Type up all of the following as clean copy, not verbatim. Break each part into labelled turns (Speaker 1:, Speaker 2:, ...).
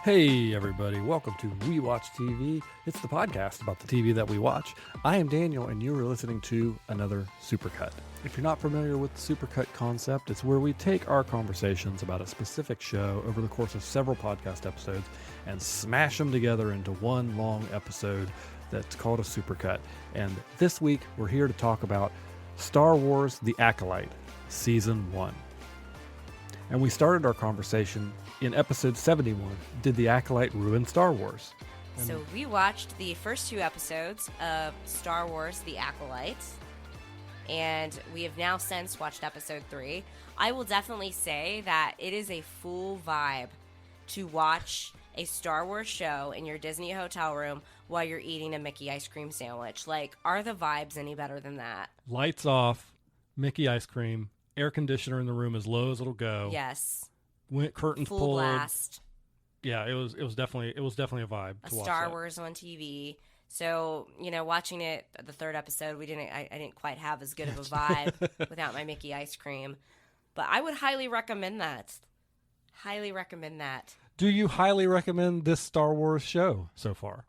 Speaker 1: Hey everybody, welcome to We Watch TV. It's the podcast about the TV that we watch. I am Daniel and you are listening to another Supercut. If you're not familiar with the Supercut concept, it's where we take our conversations about a specific show over the course of several podcast episodes and smash them together into one long episode that's called a Supercut. And this week we're here to talk about Star Wars The Acolyte, Season 1. And we started our conversation in episode 71, Did the Acolyte Ruin Star Wars?
Speaker 2: So we watched the first two episodes of Star Wars The Acolyte, and we have now since watched episode 3. I will definitely say that it is a full vibe to watch a Star Wars show in your Disney hotel room while you're eating a Mickey ice cream sandwich. Like, are the vibes any better than that?
Speaker 1: Lights off, Mickey ice cream, air conditioner in the room as low as it'll go.
Speaker 2: Yes.
Speaker 1: Curtains
Speaker 2: full
Speaker 1: pulled.
Speaker 2: blast.
Speaker 1: Yeah, it was definitely a vibe to watch
Speaker 2: Star
Speaker 1: that.
Speaker 2: Wars on TV. So, watching it, the third episode, I didn't quite have as good of a vibe without my Mickey ice cream. But I would highly recommend that. Highly recommend that.
Speaker 1: Do you highly recommend this Star Wars show so far?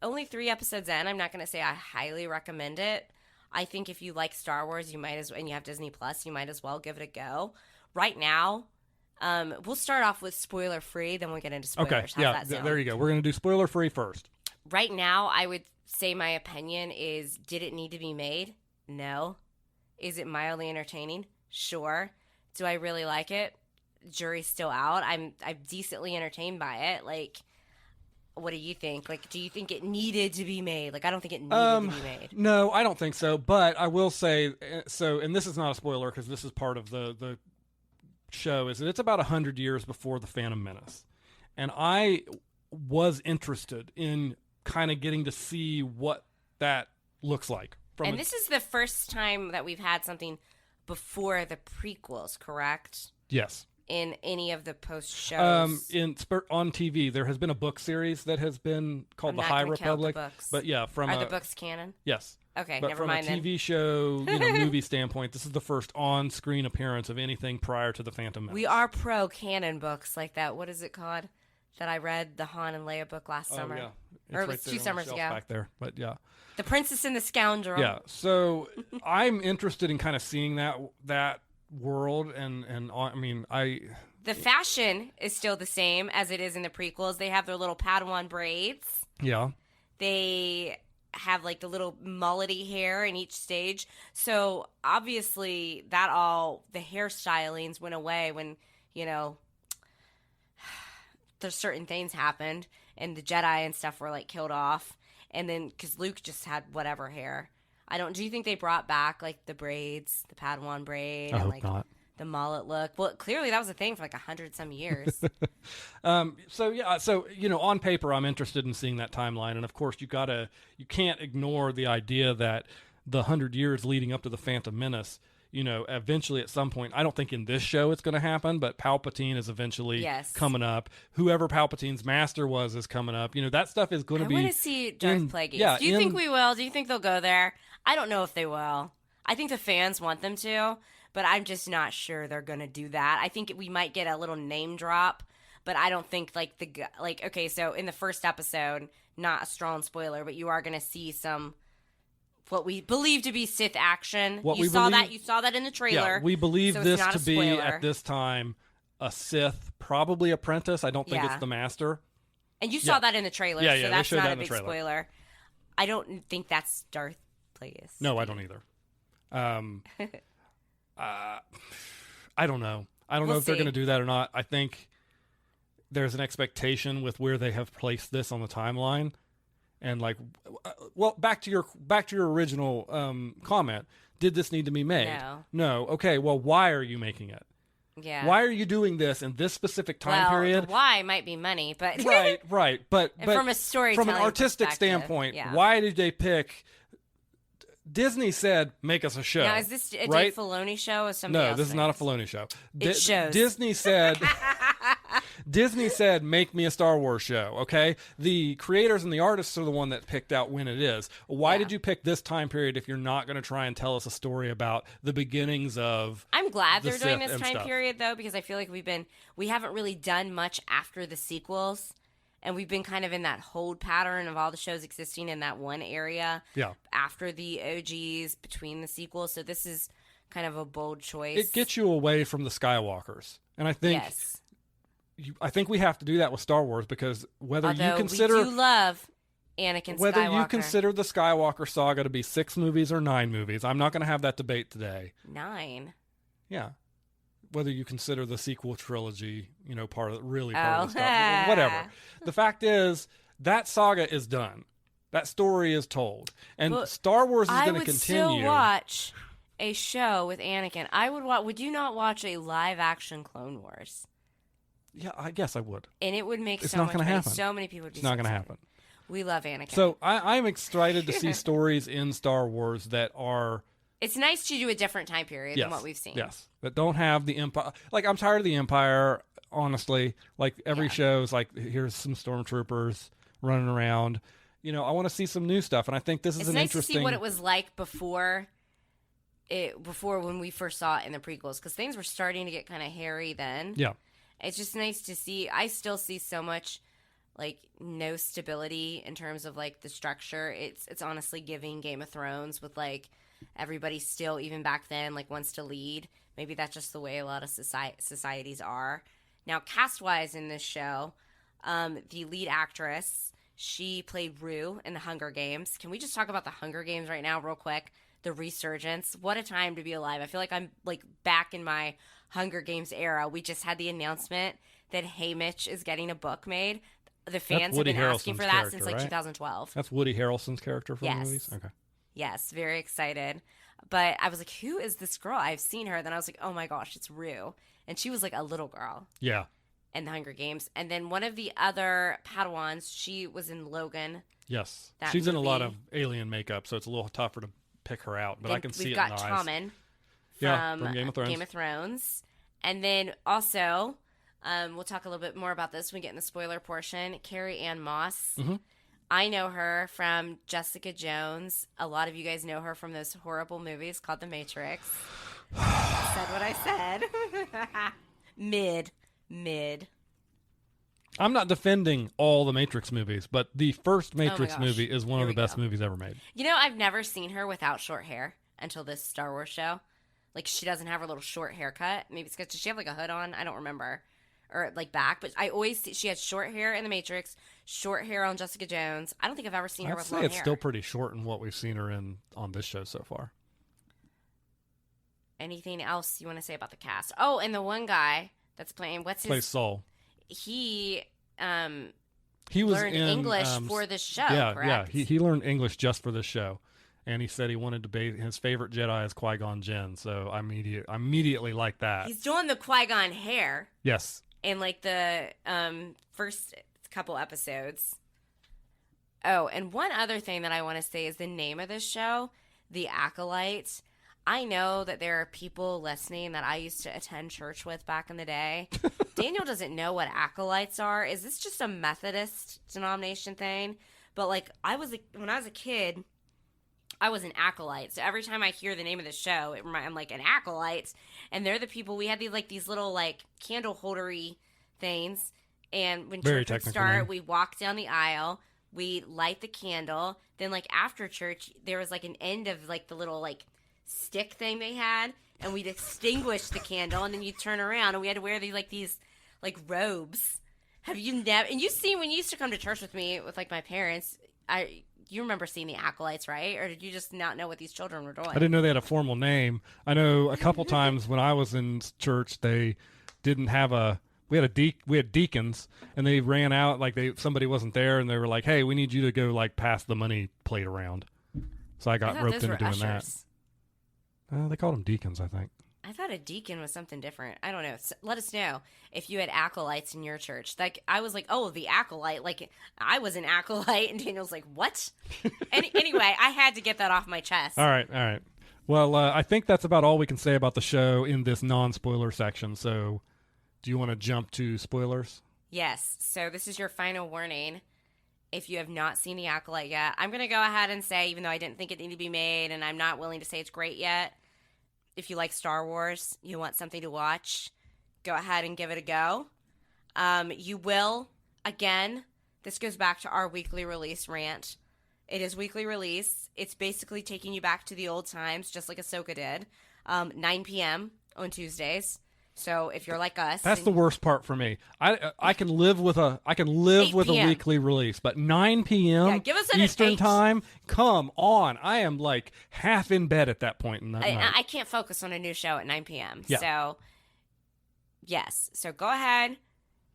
Speaker 2: Only 3 episodes in. I'm not going to say I highly recommend it. I think if you like Star Wars, and you have Disney Plus, you might as well give it a go. Right now, we'll start off with spoiler free, then we'll get into spoilers.
Speaker 1: Okay,
Speaker 2: How's
Speaker 1: yeah,
Speaker 2: that sound?
Speaker 1: there you go. We're going to do spoiler free first.
Speaker 2: Right now, I would say my opinion is, did it need to be made? No. Is it mildly entertaining? Sure. Do I really like it? Jury's still out. I'm decently entertained by it. Like, what do you think? Like, do you think it needed to be made? Like, I don't think it needed to be made.
Speaker 1: No, I don't think so. But I will say, and this is not a spoiler because this is part of the show, is that it's about 100 years before The Phantom Menace. And I was interested in kind of getting to see what that looks like.
Speaker 2: This is the first time that we've had something before the prequels, correct?
Speaker 1: Yes.
Speaker 2: In any of the post shows.
Speaker 1: On TV, there has been a book series that has been called The High Republic.
Speaker 2: Count the books.
Speaker 1: But yeah,
Speaker 2: are the books canon?
Speaker 1: Yes.
Speaker 2: Okay,
Speaker 1: but
Speaker 2: never mind
Speaker 1: then. From a TV show, movie standpoint, this is the first on-screen appearance of anything prior to The Phantom Menace.
Speaker 2: We are pro-canon books like that. What is it called that I read, the Han and Leia book last summer?
Speaker 1: Yeah.
Speaker 2: Or it was 2 summers ago.
Speaker 1: Back there, but yeah.
Speaker 2: The Princess and the Scoundrel.
Speaker 1: Yeah, so I'm interested in kind of seeing that world, and I mean,
Speaker 2: The fashion is still the same as it is in the prequels. They have their little Padawan braids.
Speaker 1: Yeah.
Speaker 2: They have like the little mullety hair in each stage. So obviously the hairstylings went away when, there's certain things happened and the Jedi and stuff were like killed off. And then, because Luke just had whatever hair. Do you think they brought back like the braids, the Padawan braid?
Speaker 1: I hope not.
Speaker 2: The mullet look. Well, clearly that was a thing for like 100-some years.
Speaker 1: So on paper, I'm interested in seeing that timeline, and of course, you can't ignore the idea that the 100 years leading up to the Phantom Menace, eventually at some point, I don't think in this show it's going to happen, but Palpatine is eventually coming up. Whoever Palpatine's master was is coming up. That stuff is going to be.
Speaker 2: I want to see Darth Plagueis. Yeah, do you think we will? Do you think they'll go there? I don't know if they will. I think the fans want them to. But I'm just not sure they're going to do that. I think we might get a little name drop, but I don't think okay, so in the first episode, not a strong spoiler, but you are going to see some what we believe to be Sith action. You saw that in the trailer.
Speaker 1: Yeah, we believe so this to be at this time a Sith, probably apprentice. I don't think it's the master.
Speaker 2: And you saw that in the trailer,
Speaker 1: so
Speaker 2: that's not a big spoiler. I don't think that's Darth Plagueis.
Speaker 1: No, I don't either. I don't know. I don't know if they're going to do that or not. I think there's an expectation with where they have placed this on the timeline, and back to your original comment. Did this need to be made? No. Okay. Well, why are you making it?
Speaker 2: Yeah.
Speaker 1: Why are you doing this in this specific time period?
Speaker 2: The why might be money, but
Speaker 1: right. But
Speaker 2: from a storytelling,
Speaker 1: from an artistic standpoint, why did they pick? Disney said, make us a show.
Speaker 2: Now, is this a Dave Filoni show or something else?
Speaker 1: No, this is not a Filoni show.
Speaker 2: It shows.
Speaker 1: Disney said, make me a Star Wars show, okay? The creators and the artists are the one that picked out when it is. Why did you pick this time period if you're not going to try and tell us a story about the beginnings of
Speaker 2: I'm glad they're doing
Speaker 1: Sith
Speaker 2: this time period, though, because I feel like we haven't really done much after the sequels. And we've been kind of in that hold pattern of all the shows existing in that one area after the OGs, between the sequels. So this is kind of a bold choice.
Speaker 1: It gets you away from the Skywalkers. And I think I think we have to do that with Star Wars, because whether you consider...
Speaker 2: we do love Anakin Skywalker.
Speaker 1: Whether you consider the Skywalker saga to be 6 movies or 9 movies, I'm not going to have that debate today.
Speaker 2: 9?
Speaker 1: Yeah. Whether you consider the sequel trilogy, part of the stuff. Whatever. The fact is, that saga is done. That story is told. And Star Wars is going to continue.
Speaker 2: I would still watch a show with Anakin. Would you not watch a live-action Clone Wars?
Speaker 1: Yeah, I guess I would.
Speaker 2: And it would make
Speaker 1: it's
Speaker 2: so
Speaker 1: not
Speaker 2: much
Speaker 1: gonna
Speaker 2: money.
Speaker 1: happen.
Speaker 2: So many people would be
Speaker 1: It's not going to happen.
Speaker 2: We love Anakin.
Speaker 1: So I'm excited to see stories in Star Wars that are...
Speaker 2: It's nice to do a different time period than what we've seen.
Speaker 1: Yes, that don't have the Empire. Like, I'm tired of the Empire, honestly. Like, every show's like, here's some stormtroopers running around. I want to see some new stuff, and I think this is an interesting...
Speaker 2: It's nice to see what it was like before when we first saw it in the prequels, because things were starting to get kind of hairy then.
Speaker 1: Yeah.
Speaker 2: It's just nice to see. I still see so much, no stability in terms of, the structure. It's honestly giving Game of Thrones with, everybody still, even back then, wants to lead. Maybe that's just the way a lot of societies are. Now, cast-wise in this show, the lead actress, she played Rue in the Hunger Games. Can we just talk about the Hunger Games right now real quick? The resurgence. What a time to be alive. I feel like I'm, back in my Hunger Games era. We just had the announcement that Haymitch is getting a book made. The fans have been asking for that since, 2012.
Speaker 1: That's Woody Harrelson's character from the movies? Okay.
Speaker 2: Yes, very excited. But I was like, who is this girl? I've seen her. Then I was like, oh my gosh, it's Rue. And she was a little girl.
Speaker 1: Yeah.
Speaker 2: In the Hunger Games. And then one of the other Padawans, she was in Logan.
Speaker 1: Yes. She's in a lot of alien makeup, so it's a little tougher to pick her out. But
Speaker 2: then
Speaker 1: I can see it
Speaker 2: in
Speaker 1: in the eyes.
Speaker 2: We've got Tommen from Game of Thrones. And then also, we'll talk a little bit more about this when we get in the spoiler portion, Carrie Ann Moss.
Speaker 1: Mm-hmm.
Speaker 2: I know her from Jessica Jones. A lot of you guys know her from those horrible movies called The Matrix. I said what I said. Mid. I'm
Speaker 1: not defending all the Matrix movies, but the first Matrix movie is one of the best movies ever made.
Speaker 2: I've never seen her without short hair until this Star Wars show. She doesn't have her little short haircut. Maybe it's because, does she have a hood on? I don't remember. Or back. But I always see she had short hair in The Matrix, short hair on Jessica Jones. I don't think I've ever seen her with long hair.
Speaker 1: It's still pretty short in what we've seen her in on this show so far.
Speaker 2: Anything else you want to say about the cast? Oh, and the one guy that's playing,
Speaker 1: plays Saul.
Speaker 2: He
Speaker 1: was
Speaker 2: learned English for this show, correct?
Speaker 1: Yeah. He learned English just for this show. And he said he wanted to be his favorite Jedi is Qui-Gon Jinn, so I immediately like that.
Speaker 2: He's doing the Qui-Gon hair.
Speaker 1: Yes.
Speaker 2: In the first couple episodes. Oh, and one other thing that I want to say is the name of this show, The Acolyte. I know that there are people listening that I used to attend church with back in the day. Daniel doesn't know what acolytes are. Is this just a Methodist denomination thing? But when I was a kid, I was an acolyte. So every time I hear the name of the show, I'm like an acolyte. And they're the people, we had these little candle holdery things. And when church would start, we walk down the aisle, we light the candle. Then after church, there was an end of the little stick thing they had. And we'd extinguish the candle. And then you'd turn around and we had to wear these robes. Have you never, and when you used to come to church with me, with my parents, you remember seeing the acolytes, right? Or did you just not know what these children were doing?
Speaker 1: I didn't know they had a formal name. I know a couple times when I was in church, they didn't have we had deacons, and they ran out somebody wasn't there, and they were like, "Hey, we need you to go pass the money plate around." So I got roped into doing ushers. That. They called them deacons, I think.
Speaker 2: I thought a deacon was something different. I don't know. Let us know if you had acolytes in your church. I was like, oh, the acolyte. I was an acolyte. And Daniel's like, what? Anyway, I had to get that off my chest.
Speaker 1: All right. Well, I think that's about all we can say about the show in this non-spoiler section. So do you want to jump to spoilers?
Speaker 2: Yes. So this is your final warning. If you have not seen The Acolyte yet, I'm going to go ahead and say, even though I didn't think it needed to be made, and I'm not willing to say it's great yet, if you like Star Wars, you want something to watch, go ahead and give it a go. You will, again, this goes back to our weekly release rant. It is weekly release. It's basically taking you back to the old times, just like Ahsoka did. 9 p.m. on Tuesdays. So if you're like us,
Speaker 1: that's the worst part for me. I can live with a weekly release, but 9 p.m.
Speaker 2: Give us an
Speaker 1: Eastern
Speaker 2: 8.
Speaker 1: time. Come on, I am like half in bed at that point in that night.
Speaker 2: I can't focus on a new show at 9 p.m.
Speaker 1: Yeah.
Speaker 2: So yes, so go ahead,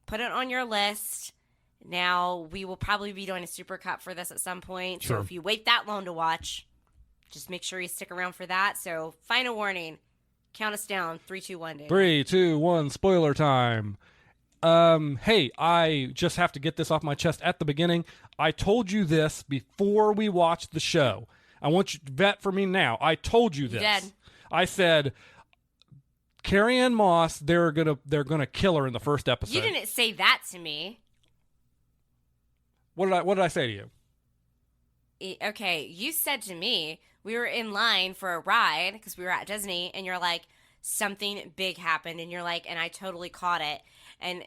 Speaker 2: put it on your list. Now we will probably be doing a supercut for this at some point.
Speaker 1: Sure.
Speaker 2: So if you wait that long to watch, just make sure you stick around for that. So final warning. Count us down. 3, 2, 1, Dave.
Speaker 1: 3, 2, 1, spoiler time. Hey, I just have to get this off my chest at the beginning. I told you this before we watched the show. I want you to vet for me now. I told you this.
Speaker 2: You did.
Speaker 1: I said, Carrie-Anne Moss, they're gonna kill her in the first episode.
Speaker 2: You didn't say that to me.
Speaker 1: What did I say to you?
Speaker 2: Okay, you said to me, we were in line for a ride because we were at Disney, and you're like, something big happened, and you're like, and I totally caught it, and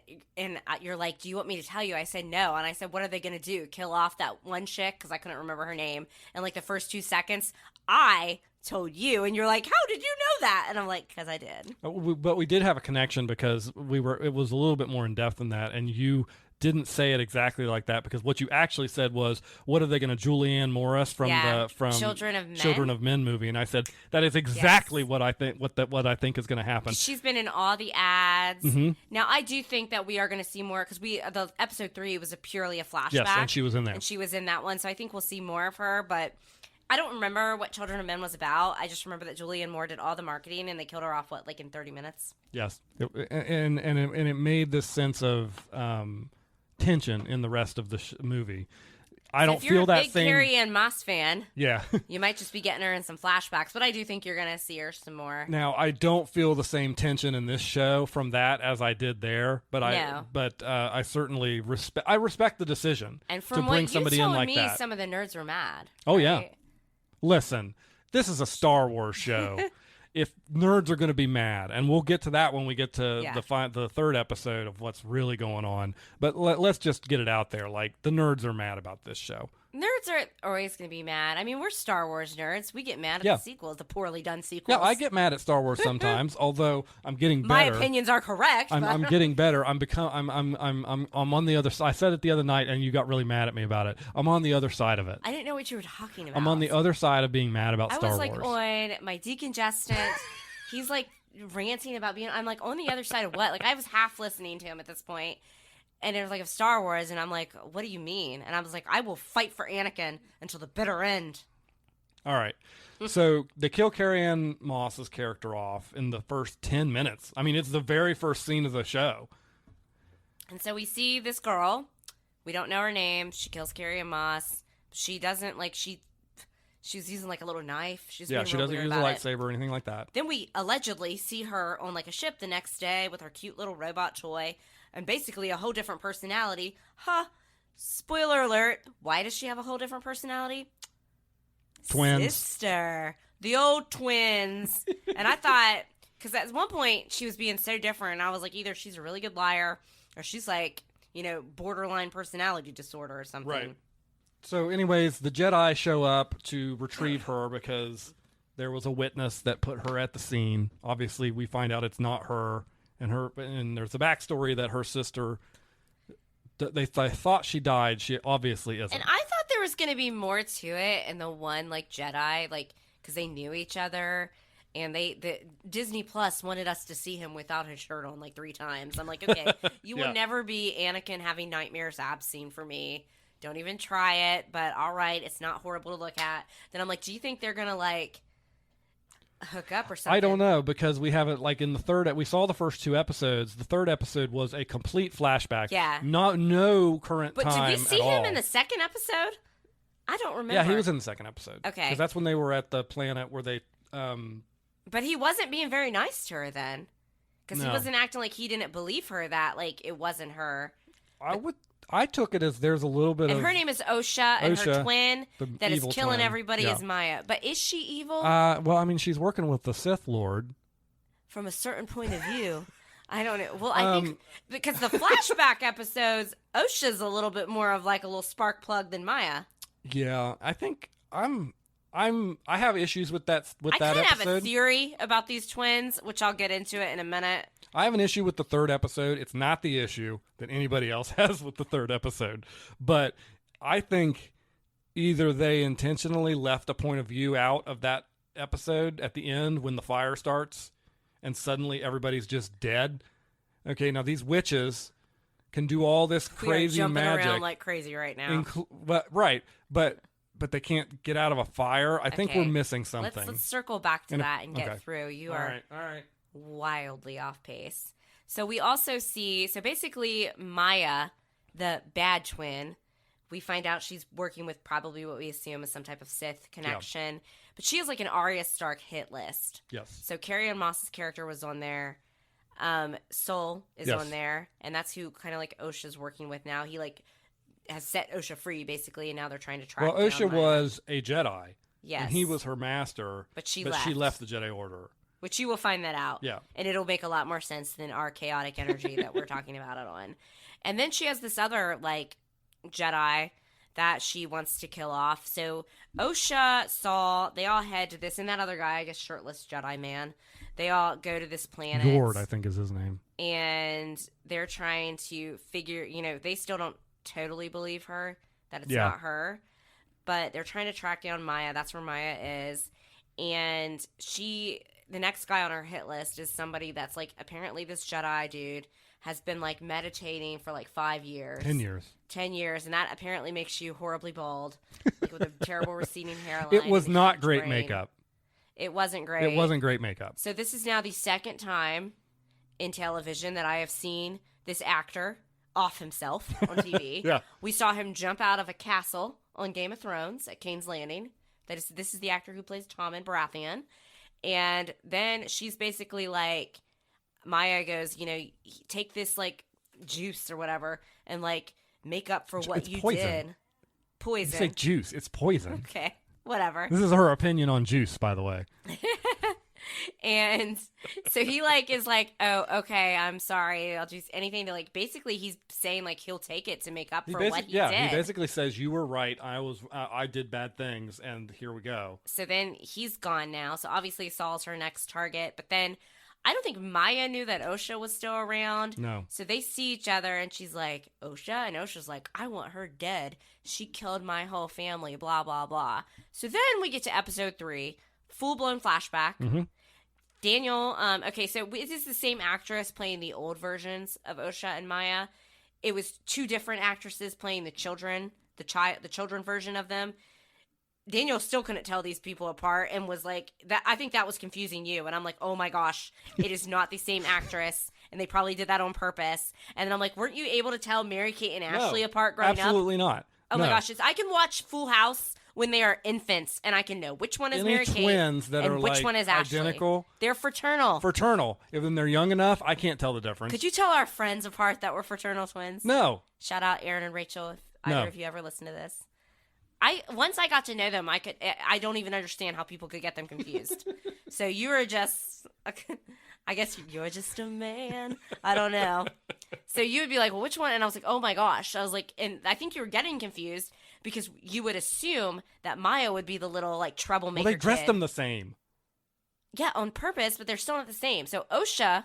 Speaker 2: you're like, do you want me to tell you? I said no, and I said, what are they gonna do? Kill off that one chick because I couldn't remember her name? And like the first 2 seconds, I told you, and you're like, how did you know that? And I'm like, because I did.
Speaker 1: But we did have a connection because it was a little bit more in depth than that, and you didn't say it exactly like that because what you actually said was, what are they going to Julianne Moore us from
Speaker 2: Children of Men?
Speaker 1: Children of Men movie? And I said that is exactly what I think what I think is going to happen.
Speaker 2: She's been in all the ads.
Speaker 1: Mm-hmm.
Speaker 2: Now I do think that we are going to see more because the episode 3 was purely a flashback.
Speaker 1: Yes, and she was in there.
Speaker 2: And she was in that one, so I think we'll see more of her. But I don't remember what Children of Men was about. I just remember that Julianne Moore did all the marketing, and they killed her off in 30 minutes.
Speaker 1: Yes, and it made this sense of tension in the rest of the movie. I don't feel that same.
Speaker 2: If you're a big Carrie-Anne Moss fan,
Speaker 1: yeah,
Speaker 2: you might just be getting her in some flashbacks, but I do think you're going to see her some more.
Speaker 1: Now, I don't feel the same tension in this show from that as I did there, but I certainly respect the decision
Speaker 2: and from
Speaker 1: to bring somebody in like
Speaker 2: me,
Speaker 1: that.
Speaker 2: Some of the nerds were mad.
Speaker 1: Oh
Speaker 2: right?
Speaker 1: yeah, listen, this is a Star Wars show. If nerds are going to be mad, and we'll get to that when we get to the third episode of what's really going on. But let's just get it out there. Like, the nerds are mad about this show.
Speaker 2: Nerds are always going to be mad. I mean, we're Star Wars nerds. We get mad at the sequels, the poorly done sequels.
Speaker 1: Yeah, I get mad at Star Wars sometimes, although I'm getting better.
Speaker 2: My opinions are correct.
Speaker 1: I'm getting better. I'm on the other side. I said it the other night, and you got really mad at me about it. I'm on the other side of it.
Speaker 2: I didn't know what you were talking about.
Speaker 1: I'm on the other side of being mad about Star Wars.
Speaker 2: I was on my decongestant. He's like ranting about being. I'm like on the other side of what? Like I was half listening to him at this point. And it was like of Star Wars, and I'm like, what do you mean? And I was like, I will fight for Anakin until the bitter end.
Speaker 1: All right. So they kill Carrie-Anne Moss's character off in the first 10 minutes. I mean, it's the very first scene of the show.
Speaker 2: And so we see this girl. We don't know her name. She kills Carrie-Anne Moss. She doesn't, she's using like a little knife. She doesn't use a
Speaker 1: lightsaber or anything like that.
Speaker 2: Then we allegedly see her on like a ship the next day with her cute little robot toy. And basically a whole different personality. Spoiler alert. Why does she have a whole different personality?
Speaker 1: Twins.
Speaker 2: Sister. The old twins. And I thought, because at one point she was being so different. And I was like, either she's a really good liar or she's like, borderline personality disorder or something.
Speaker 1: Right. So anyways, the Jedi show up to retrieve her because there was a witness that put her at the scene. Obviously, we find out it's not her. And there's a backstory that her sister, they thought she died. She obviously isn't.
Speaker 2: And I thought there was going to be more to it in the one Jedi, because they knew each other, and the Disney Plus wanted us to see him without his shirt on 3 times. I'm like, okay, you will never be Anakin having nightmares abs scene for me. Don't even try it. But all right, it's not horrible to look at. Then I'm like, do you think they're gonna hook up or something?
Speaker 1: I don't know, because we haven't in the third. We saw the first 2 episodes. The third episode was a complete flashback.
Speaker 2: Yeah,
Speaker 1: no current time.
Speaker 2: But did we see him
Speaker 1: all.
Speaker 2: In the second episode? I don't remember.
Speaker 1: Yeah, he was in the second episode.
Speaker 2: Okay,
Speaker 1: because that's when they were at the planet where they.
Speaker 2: But he wasn't being very nice to her then, because he wasn't acting like he didn't believe her that it wasn't her.
Speaker 1: I took it as there's a little bit
Speaker 2: and her name is Osha, and her twin that is killing
Speaker 1: twin.
Speaker 2: everybody is Maya. But is she evil?
Speaker 1: Well, I mean, she's working with the Sith Lord.
Speaker 2: From a certain point of view. I don't know. Well, I think because the flashback episodes, Osha's a little bit more of like a little spark plug than Maya.
Speaker 1: Yeah, I think I have issues with that
Speaker 2: I
Speaker 1: that
Speaker 2: kind of
Speaker 1: episode.
Speaker 2: have a theory about these twins, which I'll get into it in a minute.
Speaker 1: I have an issue with the third episode. It's not the issue that anybody else has with the third episode, but I think either they intentionally left a point of view out of that episode at the end when the fire starts and suddenly everybody's just dead. Okay, now these witches can do all this crazy
Speaker 2: jumping
Speaker 1: magic
Speaker 2: around like crazy right now.
Speaker 1: But they can't get out of a fire. I think we're missing something.
Speaker 2: Let's circle back to that and get through. You are
Speaker 1: all right.
Speaker 2: Wildly off pace. So we also see, basically Maya, the bad twin, we find out she's working with probably what we assume is some type of Sith connection. Yeah. But she has like an Arya Stark hit list.
Speaker 1: Yes.
Speaker 2: So Carrie Ann Moss's character was on there. Soul is on there. And that's who kind of like Osha's working with now. He like has set Osha free basically, and now they're trying to track down
Speaker 1: Osha
Speaker 2: Maya.
Speaker 1: was a Jedi.
Speaker 2: Yes.
Speaker 1: And he was her master.
Speaker 2: But she
Speaker 1: left the Jedi Order.
Speaker 2: Which you will find that out.
Speaker 1: Yeah.
Speaker 2: And it'll make a lot more sense than our chaotic energy that we're talking about it on. And then she has this other, like, Jedi that she wants to kill off. So Osha, Saul, they all head to this, and that other guy, I guess shirtless Jedi man, they all go to this planet.
Speaker 1: Gord, I think is his name.
Speaker 2: And they're trying to figure, they still don't totally believe her, that it's not her. But they're trying to track down Maya. That's where Maya is. And the next guy on our hit list is somebody that's like, apparently this Jedi dude has been like meditating for like 5 years.
Speaker 1: 10 years.
Speaker 2: 10 years. And that apparently makes you horribly bald, like with a terrible receding hairline.
Speaker 1: It was not great makeup.
Speaker 2: It wasn't great.
Speaker 1: It wasn't great makeup.
Speaker 2: So this is now the second time in television that I have seen this actor off himself on TV.
Speaker 1: Yeah.
Speaker 2: We saw him jump out of a castle on Game of Thrones at King's Landing. This is the actor who plays Tommen Baratheon. And then she's basically like, Maya goes, take this like juice or whatever and like make up for what you did. Poison.
Speaker 1: You say juice. It's poison.
Speaker 2: Okay. Whatever.
Speaker 1: This is her opinion on juice, by the way.
Speaker 2: And so he like is like, oh, okay, I'm sorry. I'll do anything to like, basically he's saying like he'll take it to make up for what he did.
Speaker 1: He basically says, you were right. I did bad things and here we go.
Speaker 2: So then he's gone now. So obviously Saul's her next target. But then I don't think Maya knew that Osha was still around.
Speaker 1: No.
Speaker 2: So they see each other and she's like, Osha? And Osha's like, I want her dead. She killed my whole family, blah, blah, blah. So then we get to episode 3, full-blown flashback.
Speaker 1: Mm-hmm.
Speaker 2: Daniel, so this is the same actress playing the old versions of Osha and Maya. It was 2 different actresses playing the children, the children version of them. Daniel still couldn't tell these people apart and was like, "That I think that was confusing you." And I'm like, "Oh my gosh, it is not the same actress." And they probably did that on purpose. And then I'm like, "Weren't you able to tell Mary-Kate and Ashley apart growing up?"
Speaker 1: Absolutely not.
Speaker 2: Oh my gosh, I can watch Full House when they are infants, and I can know which one is Mary-Kate
Speaker 1: twins that
Speaker 2: and
Speaker 1: are
Speaker 2: which
Speaker 1: like
Speaker 2: one is Ashley.
Speaker 1: Identical.
Speaker 2: They're fraternal.
Speaker 1: If they're young enough, I can't tell the difference.
Speaker 2: Could you tell our friends apart that we're fraternal twins?
Speaker 1: No.
Speaker 2: Shout out Aaron and Rachel if either of you ever listen to this. Once I got to know them, I don't even understand how people could get them confused. So you were just, I guess you're just a man. I don't know. So you would be like, well, which one? And I was like, oh my gosh. I was like, and I think you were getting confused because you would assume that Maya would be the little like troublemaker.
Speaker 1: Well, they dressed
Speaker 2: kid.
Speaker 1: them the same.
Speaker 2: Yeah, on purpose, but they're still not the same. So Osha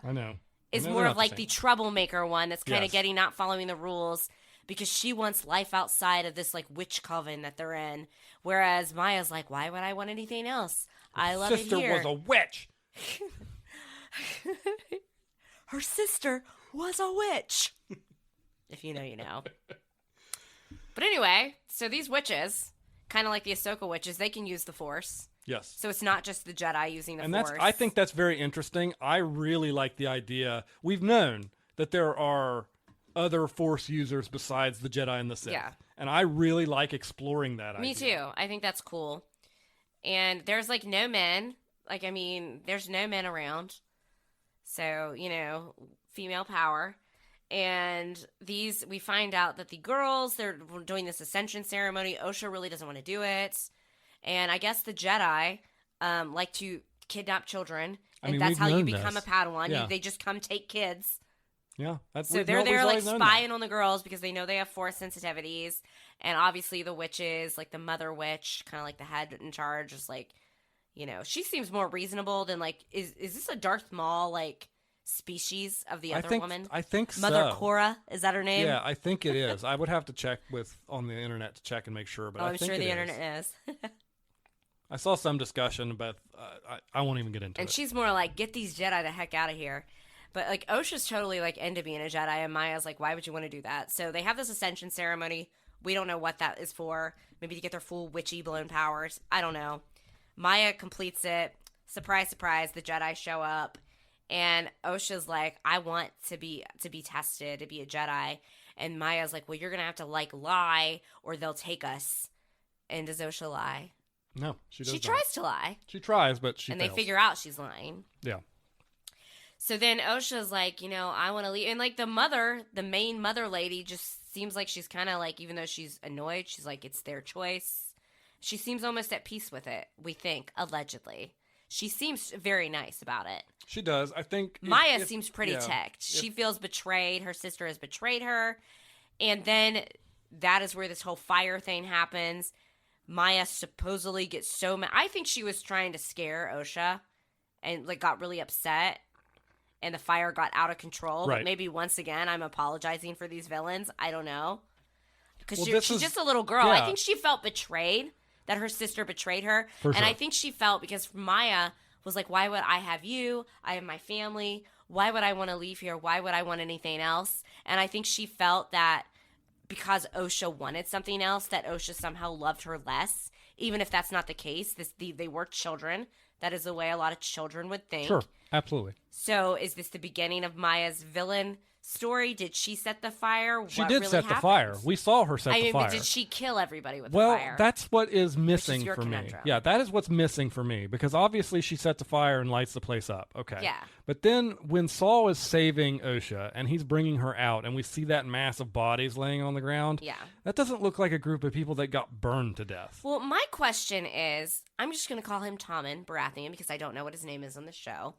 Speaker 2: is more of like the troublemaker one that's kind of not following the rules. Because she wants life outside of this, like, witch coven that they're in. Whereas Maya's like, why would I want anything else? I love it here.
Speaker 1: Sister was a witch.
Speaker 2: Her sister was a witch. If you know, you know. But anyway, so these witches, kind of like the Ahsoka witches, they can use the Force.
Speaker 1: Yes.
Speaker 2: So it's not just the Jedi using the Force.
Speaker 1: I think that's very interesting. I really like the idea. We've known that there are other Force users besides the Jedi and the Sith.
Speaker 2: Yeah.
Speaker 1: And I really like exploring that idea.
Speaker 2: Me too. I think that's cool. And there's like no men. Like, I mean, there's no men around. So, female power. And we find out that the girls, they're doing this ascension ceremony. Osha really doesn't want to do it. And I guess the Jedi like to kidnap children,
Speaker 1: I
Speaker 2: and
Speaker 1: mean,
Speaker 2: that's
Speaker 1: we've
Speaker 2: how you
Speaker 1: known
Speaker 2: become
Speaker 1: this.
Speaker 2: a Padawan.
Speaker 1: Yeah.
Speaker 2: They just come take kids.
Speaker 1: Yeah.
Speaker 2: So they're there, like, spying on the girls because they know they have Force sensitivities. And obviously the witches, like the mother witch, kind of like the head in charge, is like, you know, she seems more reasonable than, like, is this a Darth Maul, like, species of the other woman?
Speaker 1: I think
Speaker 2: Mother
Speaker 1: so.
Speaker 2: Cora, is that her name?
Speaker 1: Yeah, I think it is. I would have to check on the internet to check and make sure, but I
Speaker 2: I'm
Speaker 1: think
Speaker 2: sure the
Speaker 1: it
Speaker 2: internet is.
Speaker 1: I saw some discussion, but I won't even get into it.
Speaker 2: And she's more like, get these Jedi the heck out of here. But, like, Osha's totally, like, into being a Jedi, and Maya's like, why would you want to do that? So they have this ascension ceremony. We don't know what that is for. Maybe to get their full witchy blown powers. I don't know. Maya completes it. Surprise, surprise, the Jedi show up. And Osha's like, I want to be tested, to be a Jedi. And Maya's like, well, you're going to have to, like, lie, or they'll take us. And does Osha lie?
Speaker 1: No, she doesn't.
Speaker 2: She tries to lie.
Speaker 1: She tries, but she
Speaker 2: And
Speaker 1: fails.
Speaker 2: they figure out she's lying.
Speaker 1: Yeah.
Speaker 2: So then Osha's like, you know, I want to leave. And, like, the main mother lady just seems like she's kind of like, even though she's annoyed, she's like, it's their choice. She seems almost at peace with it, we think, allegedly. She seems very nice about it.
Speaker 1: She does. I think
Speaker 2: Maya seems pretty ticked. She feels betrayed. Her sister has betrayed her. And then that is where this whole fire thing happens. Maya supposedly gets so mad. I think she was trying to scare Osha and, like, got really upset. And the fire got out of control.
Speaker 1: Right.
Speaker 2: But maybe once again, I'm apologizing for these villains. I don't know. Because she's just a little girl.
Speaker 1: Yeah.
Speaker 2: I think she felt betrayed, that her sister betrayed her.
Speaker 1: For
Speaker 2: and
Speaker 1: sure.
Speaker 2: I think she felt, because Maya was like, why would I have you? I have my family. Why would I want to leave here? Why would I want anything else? And I think she felt that because Osha wanted something else, that Osha somehow loved her less. Even if that's not the case. They were children. That is the way a lot of children would think.
Speaker 1: Sure, absolutely.
Speaker 2: So is this the beginning of Maya's villain story? Did she set the fire?
Speaker 1: She did set the fire. We saw her set the fire.
Speaker 2: But did she kill everybody with
Speaker 1: the fire? Well, that's what is missing for me. Yeah, that is what's missing for me. Because obviously she sets the fire and lights the place up. Okay.
Speaker 2: Yeah.
Speaker 1: But then when Saul is saving Osha and he's bringing her out and we see that mass of bodies laying on the ground, that doesn't look like a group of people that got burned to death.
Speaker 2: Well, my question is, I'm just going to call him Tommen Baratheon because I don't know what his name is on the show.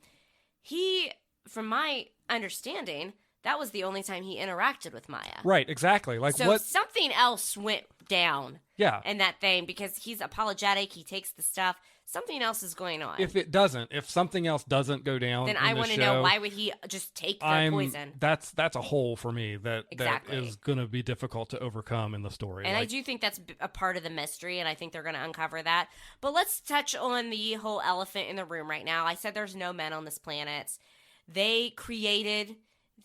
Speaker 2: He, from my understanding, that was the only time he interacted with Maya.
Speaker 1: Right, exactly. Like
Speaker 2: so something else went down.
Speaker 1: Yeah.
Speaker 2: In that thing, because he's apologetic, he takes the stuff. Something else is going on.
Speaker 1: If something else doesn't go down,
Speaker 2: then I want to know, why would he just take the poison?
Speaker 1: That's a hole for me that is going to be difficult to overcome in the story.
Speaker 2: And I do think that's a part of the mystery, and I think they're going to uncover that. But let's touch on the whole elephant in the room right now. I said there's no men on this planet. They created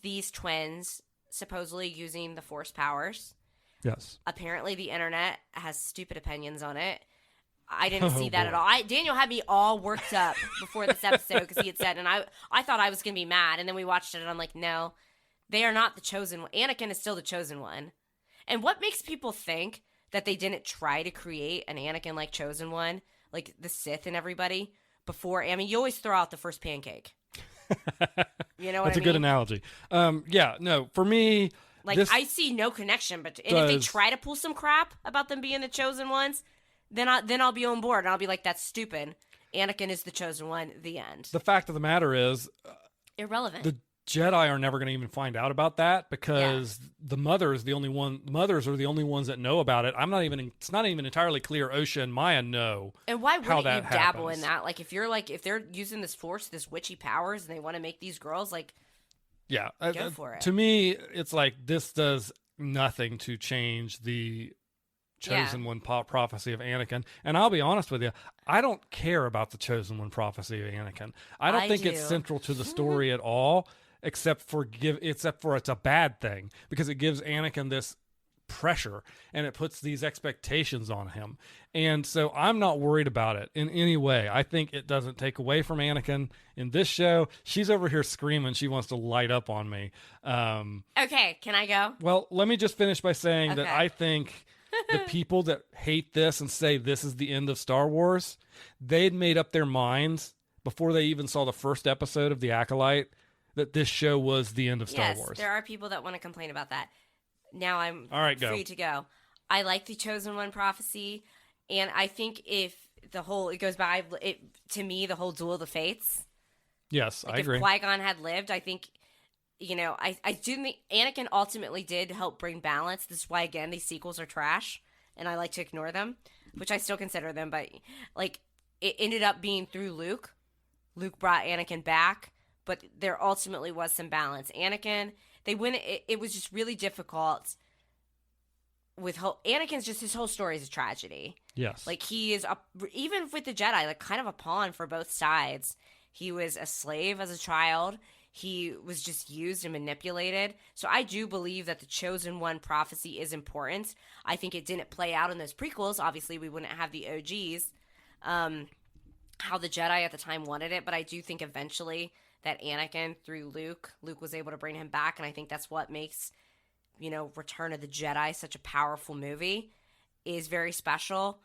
Speaker 2: these twins supposedly using the Force powers.
Speaker 1: Yes.
Speaker 2: Apparently the internet has stupid opinions on it. I didn't see that at all. Daniel had me all worked up before this episode because he had said, and I thought I was going to be mad. And then we watched it and I'm like, no, they are not the chosen one. Anakin is still the chosen one. And what makes people think that they didn't try to create an Anakin-like chosen one, like the Sith and everybody, before? I mean, you always throw out the first pancake. You know what I mean?
Speaker 1: That's a good analogy. Yeah, no, for me...
Speaker 2: Like, I see no connection. If they try to pull some crap about them being the chosen ones, then I'll be on board. And I'll be like, that's stupid. Anakin is the chosen one. The end.
Speaker 1: The fact of the matter is...
Speaker 2: irrelevant.
Speaker 1: The Jedi are never going to even find out about that because the mothers are the only ones that know about it. It's not even entirely clear Osha and Maya know.
Speaker 2: And why wouldn't you dabble in that? Like, if they're using this Force, this witchy powers, and they want to make these girls, like,
Speaker 1: yeah,
Speaker 2: go for it.
Speaker 1: To me, it's like this does nothing to change the Chosen One prophecy of Anakin. And I'll be honest with you, I don't care about the Chosen One prophecy of Anakin. I don't think it's central to the story at all, except for it's a bad thing because it gives Anakin this pressure and it puts these expectations on him. And so I'm not worried about it in any way. I think it doesn't take away from Anakin in this show. She's over here screaming. She wants to light up on me.
Speaker 2: Okay, can I go?
Speaker 1: Well, let me just finish by saying that I think the people that hate this and say this is the end of Star Wars, they'd made up their minds before they even saw the first episode of The Acolyte that this show was the end of Star Wars.
Speaker 2: Yes, there are people that want to complain about that. Now I'm
Speaker 1: all right,
Speaker 2: free to go. I like the Chosen One prophecy, and I think if it goes by to me, the whole duel of the fates.
Speaker 1: Yes,
Speaker 2: like
Speaker 1: I agree.
Speaker 2: If Qui-Gon had lived, I think, I do think Anakin ultimately did help bring balance. This is why, again, these sequels are trash, and I like to ignore them, which I still consider them, but like it ended up being through Luke. Luke brought Anakin back, but there ultimately was some balance. Anakin, it was just really difficult with Anakin's just his whole story is a tragedy.
Speaker 1: Yes.
Speaker 2: Like he is even with the Jedi, like kind of a pawn for both sides. He was a slave as a child. He was just used and manipulated. So I do believe that the Chosen One prophecy is important. I think it didn't play out in those prequels. Obviously, we wouldn't have the OGs, how the Jedi at the time wanted it. But I do think eventually that Anakin, through Luke was able to bring him back. And I think that's what makes, Return of the Jedi such a powerful movie, is very special.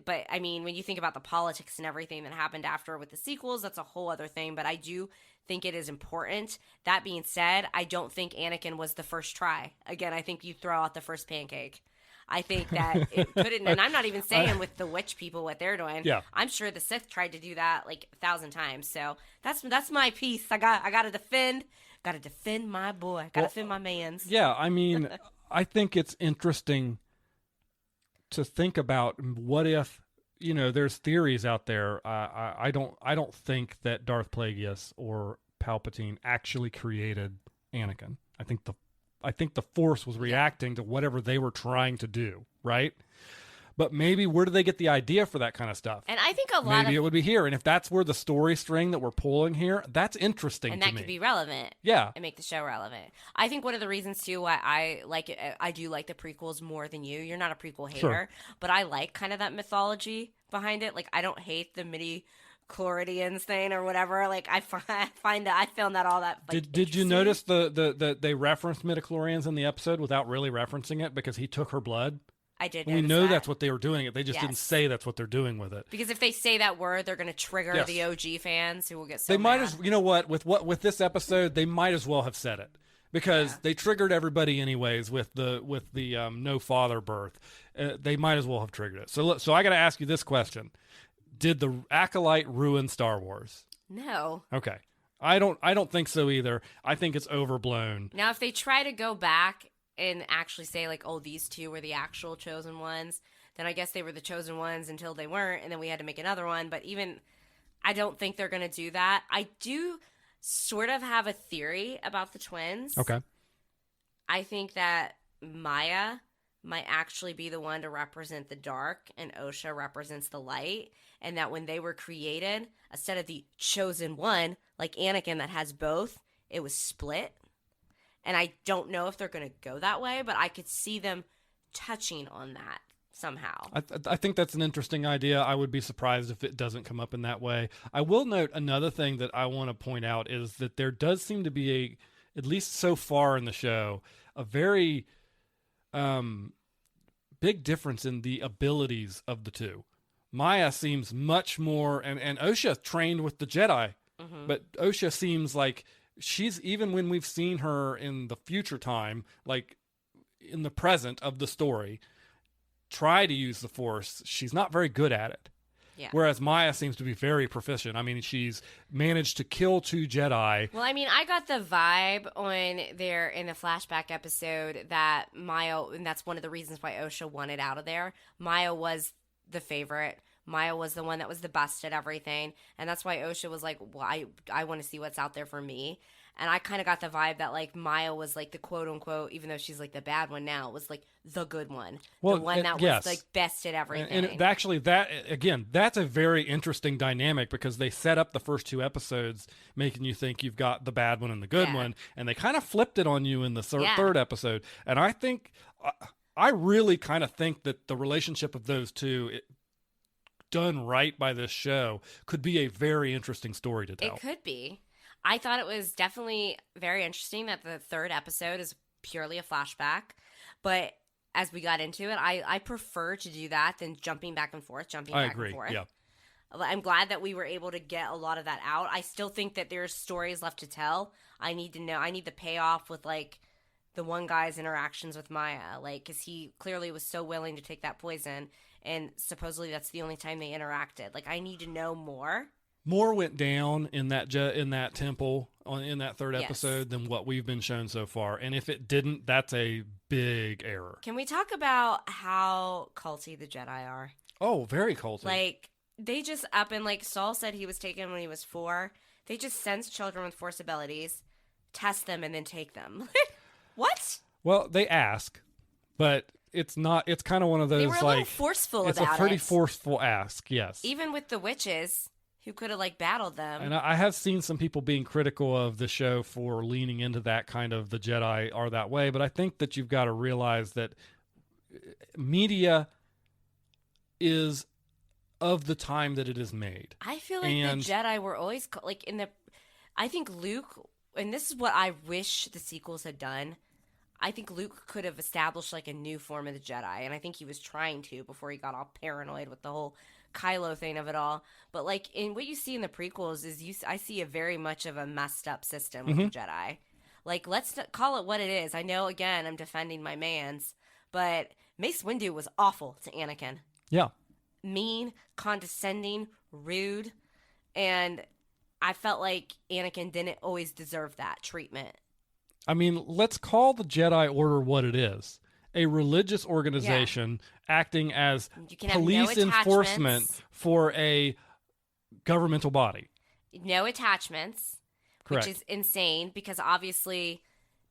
Speaker 2: But I mean, when you think about the politics and everything that happened after with the sequels, that's a whole other thing. But I do think it is important. That being said, I don't think Anakin was the first try. Again, I think you throw out the first pancake. I think that it couldn't, and I'm not even saying with the witch people what they're doing.
Speaker 1: Yeah.
Speaker 2: I'm sure the Sith tried to do that like 1,000 times. So that's my piece. I got to defend my boy. Got to defend my mans.
Speaker 1: Yeah, I mean, I think it's interesting to think about what if, there's theories out there. I don't think that Darth Plagueis or Palpatine actually created Anakin. I think the Force was reacting to whatever they were trying to do, right? But maybe where do they get the idea for that kind of stuff?
Speaker 2: And I think
Speaker 1: maybe it would be here. And if that's where the story string that we're pulling here, that's interesting to me.
Speaker 2: And that could be relevant.
Speaker 1: Yeah.
Speaker 2: And make the show relevant. I think one of the reasons, too, why I like it, I do like the prequels more than you. You're not a prequel hater.
Speaker 1: Sure.
Speaker 2: But I like kind of that mythology behind it. Like, I don't hate the midi-chloridians thing or whatever. Like, I found that all that, like,
Speaker 1: Did you notice the they referenced midichlorians in the episode without really referencing it because he took her blood?
Speaker 2: I did.
Speaker 1: We know that's what they were doing. They just didn't say that's what they're doing with it.
Speaker 2: Because if they say that word, they're going to trigger the OG fans who will get so
Speaker 1: They might
Speaker 2: mad.
Speaker 1: as with this episode, they might as well have said it because they triggered everybody anyways with the no father birth. They might as well have triggered it. So I got to ask you this question: did the Acolyte ruin Star Wars?
Speaker 2: No.
Speaker 1: Okay, I don't think so either. I think it's overblown.
Speaker 2: Now, if they try to go back and actually say, like, oh, these two were the actual chosen ones, then I guess they were the chosen ones until they weren't, and then we had to make another one. But even, I don't think they're going to do that. I do sort of have a theory about the twins.
Speaker 1: Okay.
Speaker 2: I think that Maya might actually be the one to represent the dark, and Osha represents the light, and that when they were created, instead of the chosen one, like Anakin that has both, it was split. And I don't know if they're going to go that way, but I could see them touching on that somehow.
Speaker 1: I think that's an interesting idea. I would be surprised if it doesn't come up in that way. I will note another thing that I want to point out is that there does seem to be at least so far in the show, a very big difference in the abilities of the two. Maya seems much more, and Osha trained with the Jedi, but Osha seems like she's, even when we've seen her in the future time, like in the present of the story, try to use the Force, she's not very good at it.
Speaker 2: Yeah.
Speaker 1: Whereas Maya seems to be very proficient. I mean, she's managed to kill 2 Jedi.
Speaker 2: Well, I mean, I got the vibe on there in the flashback episode that Maya, and that's one of the reasons why Osha wanted out of there, Maya was the favorite. Maya was the one that was the best at everything. And that's why Osha was like, well, I want to see what's out there for me. And I kind of got the vibe that, like, Maya was, like, the quote-unquote, even though she's, like, the bad one now, was, like, the good one. Well, the one that was, like, best at everything.
Speaker 1: And actually, that's a very interesting dynamic because they set up the first 2 episodes making you think you've got the bad one and the good one. And they kind of flipped it on you in the third episode. And I think, I really kind of think that the relationship of those two, done right by this show, could be a very interesting story to tell.
Speaker 2: It could be. I thought it was definitely very interesting that the 3rd episode is purely a flashback. But as we got into it, I prefer to do that than jumping back and forth,
Speaker 1: I agree. Yeah.
Speaker 2: I'm glad that we were able to get a lot of that out. I still think that there's stories left to tell. I need to know. I need the payoff with, like, the one guy's interactions with Maya, like, because he clearly was so willing to take that poison, and supposedly that's the only time they interacted. Like, I need to know more.
Speaker 1: More went down in that temple in that third episode than what we've been shown so far. And if it didn't, that's a big error.
Speaker 2: Can we talk about how culty the Jedi are?
Speaker 1: Oh, very culty.
Speaker 2: Like, they just up and, like, Saul said he was taken when he was 4. They just sense children with Force abilities, test them, and then take them. What?
Speaker 1: Well, they ask, but it's not. It's kind of one of those,
Speaker 2: they were a
Speaker 1: like,
Speaker 2: little forceful about it.
Speaker 1: It's a pretty forceful ask, yes.
Speaker 2: Even with the witches, who could have, like, battled them.
Speaker 1: And I have seen some people being critical of the show for leaning into that kind of the Jedi are that way, but I think that you've got to realize that media is of the time that it is made.
Speaker 2: I feel like the Jedi were always, like, I think Luke, and this is what I wish the sequels had done, I think Luke could have established, like, a new form of the Jedi, and I think he was trying to before he got all paranoid with the whole Kylo thing of it all. But, like, in what you see in the prequels is I see a very much of a messed up system with the Jedi. Like, let's call it what it is. I know, again, I'm defending my mans, but Mace Windu was awful to Anakin.
Speaker 1: Yeah.
Speaker 2: Mean, condescending, rude, and I felt like Anakin didn't always deserve that treatment.
Speaker 1: I mean, let's call the Jedi Order what it is. A religious organization acting as police enforcement for a governmental body.
Speaker 2: No attachments.
Speaker 1: Correct.
Speaker 2: Which is insane because obviously,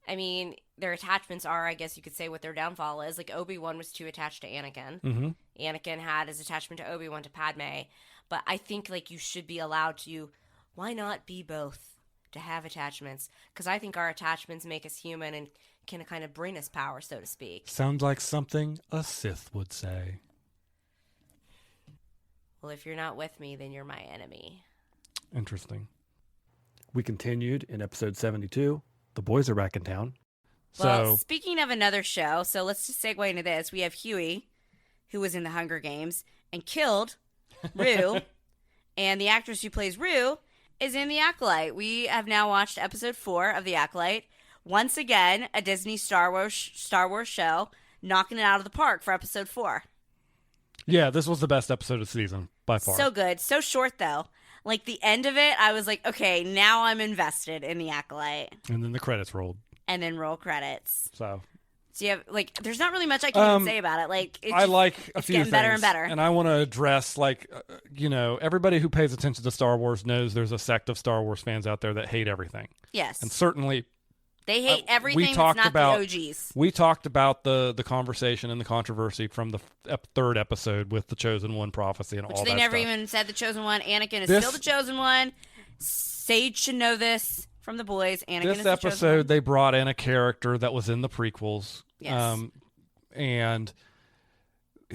Speaker 2: I mean, their attachments are, I guess you could say, what their downfall is. Like, Obi-Wan was too attached to Anakin.
Speaker 1: Mm-hmm.
Speaker 2: Anakin had his attachment to Obi-Wan to Padme. But I think, like, you should be allowed to, why not be both? To have attachments. Because I think our attachments make us human and can kind of bring us power, so to speak.
Speaker 1: Sounds like something a Sith would say.
Speaker 2: Well, if you're not with me, then you're my enemy.
Speaker 1: Interesting. We continued in episode 72. The boys are back in town.
Speaker 2: Well, speaking of another show, so let's just segue into this. We have Huey, who was in the Hunger Games and killed Rue. And the actress who plays Rue is in The Acolyte. We have now watched episode 4 of The Acolyte. Once again, a Disney Star Wars show, knocking it out of the park for episode 4.
Speaker 1: Yeah, this was the best episode of the season, by far.
Speaker 2: So good. So short, though. Like, the end of it, I was like, okay, now I'm invested in The Acolyte.
Speaker 1: And then the credits rolled.
Speaker 2: And then roll credits.
Speaker 1: So
Speaker 2: you have, like, there's not really much I can even say about it. Like,
Speaker 1: I like a few things.
Speaker 2: It's getting better and better.
Speaker 1: And I want to address, like, everybody who pays attention to Star Wars knows there's a sect of Star Wars fans out there that hate everything.
Speaker 2: Yes.
Speaker 1: And certainly
Speaker 2: they hate everything that's not the OGs.
Speaker 1: We talked about the conversation and the controversy from the third episode with the Chosen One prophecy and all that stuff.
Speaker 2: Which they never even said the Chosen One. Anakin is still the Chosen One. Sage should know this from the boys. Anakin is the Chosen One. This episode,
Speaker 1: they brought in a character that was in the prequels.
Speaker 2: Yes.
Speaker 1: And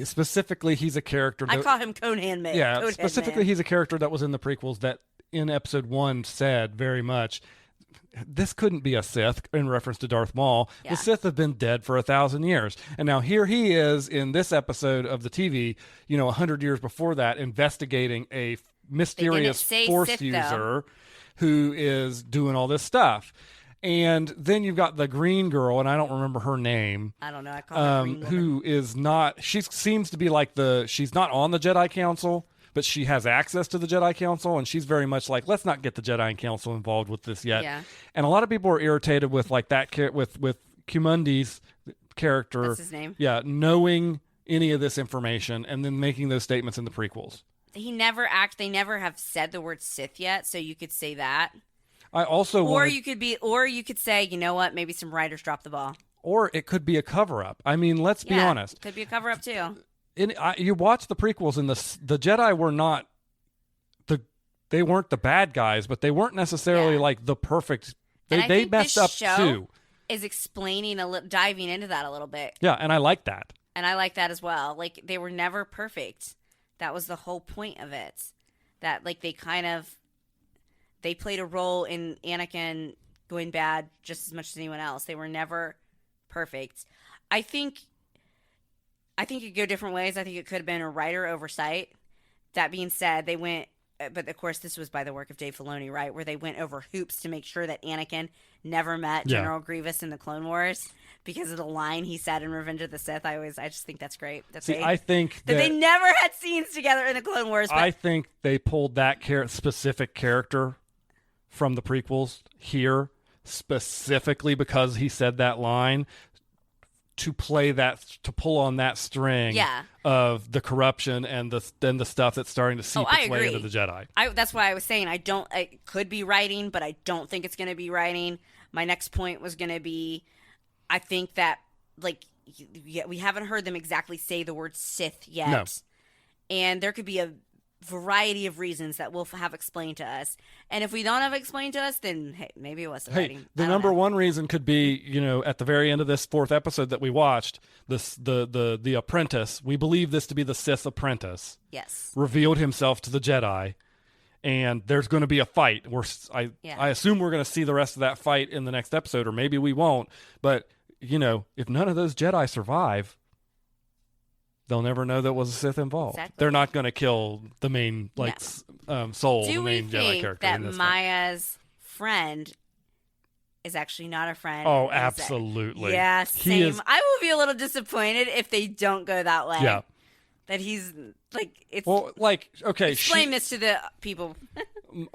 Speaker 1: specifically, he's a character that...
Speaker 2: I call him Conan Man.
Speaker 1: Yeah,
Speaker 2: Conehead
Speaker 1: specifically,
Speaker 2: Man.
Speaker 1: He's a character that was in the prequels that in episode 1 said very much... This couldn't be a Sith in reference to Darth Maul.
Speaker 2: Yeah.
Speaker 1: The Sith have been dead for 1,000 years. And now here he is in this episode of the TV, 100 years before that, investigating a mysterious Force
Speaker 2: Sith,
Speaker 1: user who is doing all this stuff. And then you've got the green girl, and I don't remember her name.
Speaker 2: I don't know. I call her Green Woman.
Speaker 1: Who is not... She seems to be like she's not on the Jedi Council, but she has access to the Jedi Council, and she's very much like, let's not get the Jedi Council involved with this yet.
Speaker 2: Yeah.
Speaker 1: And a lot of people are irritated with like that with Kumundi's character.
Speaker 2: That's his name.
Speaker 1: Yeah, knowing any of this information and then making those statements in the prequels.
Speaker 2: They never have said the word Sith yet, so you could say that.
Speaker 1: I also
Speaker 2: you could say, you know what, maybe some writers dropped the ball.
Speaker 1: Or it could be a cover-up. I mean, let's be honest.
Speaker 2: It could be a cover-up too.
Speaker 1: You watch the prequels, and the Jedi were not they weren't the bad guys, but they weren't necessarily like the perfect. They messed up too.
Speaker 2: Is explaining diving into that a little bit.
Speaker 1: Yeah, and I like that.
Speaker 2: And I like that as well. Like, they were never perfect. That was the whole point of it. That, like, they played a role in Anakin going bad just as much as anyone else. They were never perfect. I think it could go different ways. I think it could have been a writer oversight. That being said, they went but of course this was by the work of Dave Filoni, right? Where they went over hoops to make sure that Anakin never met General Grievous in the Clone Wars because of the line he said in Revenge of the Sith. I just think that's great.
Speaker 1: I think
Speaker 2: that they never had scenes together in the Clone Wars. But
Speaker 1: I think they pulled that specific character from the prequels here specifically because he said that line to pull on that string of the corruption and the stuff that's starting to seep its way into the Jedi.
Speaker 2: That's why I was saying it could be writing, but I don't think it's going to be writing. My next point was going to be, I think that we haven't heard them exactly say the word Sith yet.
Speaker 1: No.
Speaker 2: And there could be a variety of reasons that we'll have explained to us. And if we don't have explained to us, then hey, maybe it wasn't writing.
Speaker 1: The number one reason could be, at the very end of this 4th episode that we watched, the apprentice, we believe this to be the Sith apprentice.
Speaker 2: Yes. Revealed himself to the Jedi.
Speaker 1: And there's going to be a fight. I assume we're going to see the rest of that fight in the next episode, or maybe we won't. But, if none of those Jedi survive, they'll never know there was a Sith involved. Exactly. They're not going to kill the main soul, the main Jedi character.
Speaker 2: Do we think that Maya's friend is actually not a friend?
Speaker 1: Oh, absolutely.
Speaker 2: Yeah, same. I will be a little disappointed if they don't go that way.
Speaker 1: Yeah.
Speaker 2: That he's
Speaker 1: explain
Speaker 2: this to the people.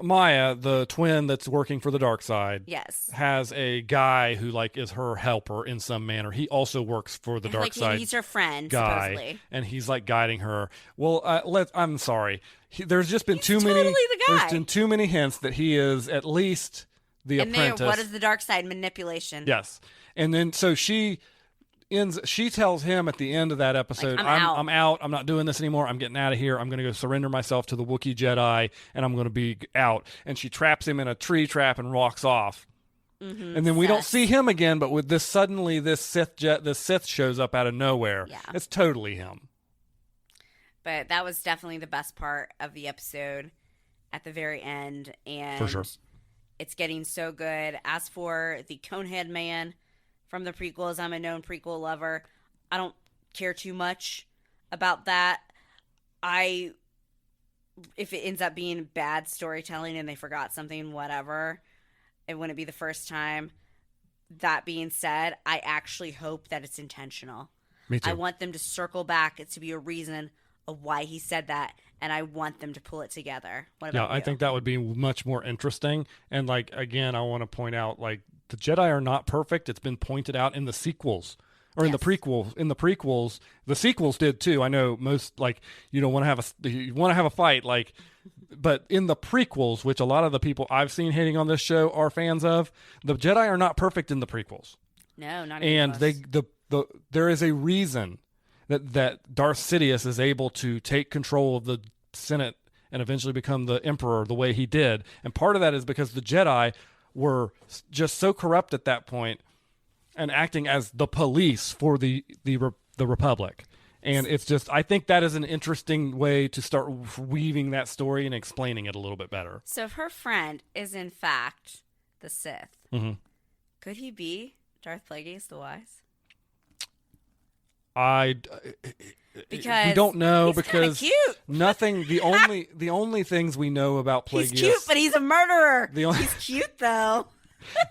Speaker 1: Maya, the twin that's working for the dark side,
Speaker 2: yes,
Speaker 1: has a guy who is her helper in some manner. He also works for the dark side.
Speaker 2: He's her friend,
Speaker 1: guy,
Speaker 2: supposedly,
Speaker 1: and he's guiding her. Well, I'm sorry. There's just been too many.
Speaker 2: Totally the guy.
Speaker 1: There's been too many hints that he is at least the apprentice.
Speaker 2: What is the dark side? Manipulation.
Speaker 1: Yes, and then so she tells him at the end of that episode, I'm out. I'm not doing this anymore. I'm getting out of here. I'm going to go surrender myself to the Wookiee Jedi, and I'm going to be out. And she traps him in a tree trap and walks off. Mm-hmm. And then we don't see him again, but with this suddenly this Sith shows up out of nowhere.
Speaker 2: Yeah.
Speaker 1: It's totally him.
Speaker 2: But that was definitely the best part of the episode at the very end. And
Speaker 1: for sure.
Speaker 2: It's getting so good. As for the Conehead Man from the prequels, I'm a known prequel lover. I don't care too much about that. If it ends up being bad storytelling and they forgot something, whatever, it wouldn't be the first time. That being said, I actually hope that it's intentional.
Speaker 1: Me too.
Speaker 2: I want them to circle back to be a reason of why he said that, and I want them to pull it together. What about you?
Speaker 1: I think that would be much more interesting. And again, I want to point out the Jedi are not perfect. It's been pointed out in the sequels or in the prequels. In the prequels, the sequels did too. I know most you don't want to have a fight but in the prequels, which a lot of the people I've seen hating on this show are fans of, the Jedi are not perfect in the prequels.
Speaker 2: No, not even
Speaker 1: close. There is a reason that Darth Sidious is able to take control of the Senate and eventually become the Emperor the way he did, and part of that is because the Jedi were just so corrupt at that point and acting as the police for the Republic. And it's just, I think that is an interesting way to start weaving that story and explaining it a little bit better.
Speaker 2: So if her friend is in fact the Sith,
Speaker 1: mm-hmm.
Speaker 2: could he be Darth Plagueis the Wise? Because
Speaker 1: we don't know because
Speaker 2: cute.
Speaker 1: Nothing. The only things we know about Plagueis.
Speaker 2: He's cute, but he's a murderer. He's cute though.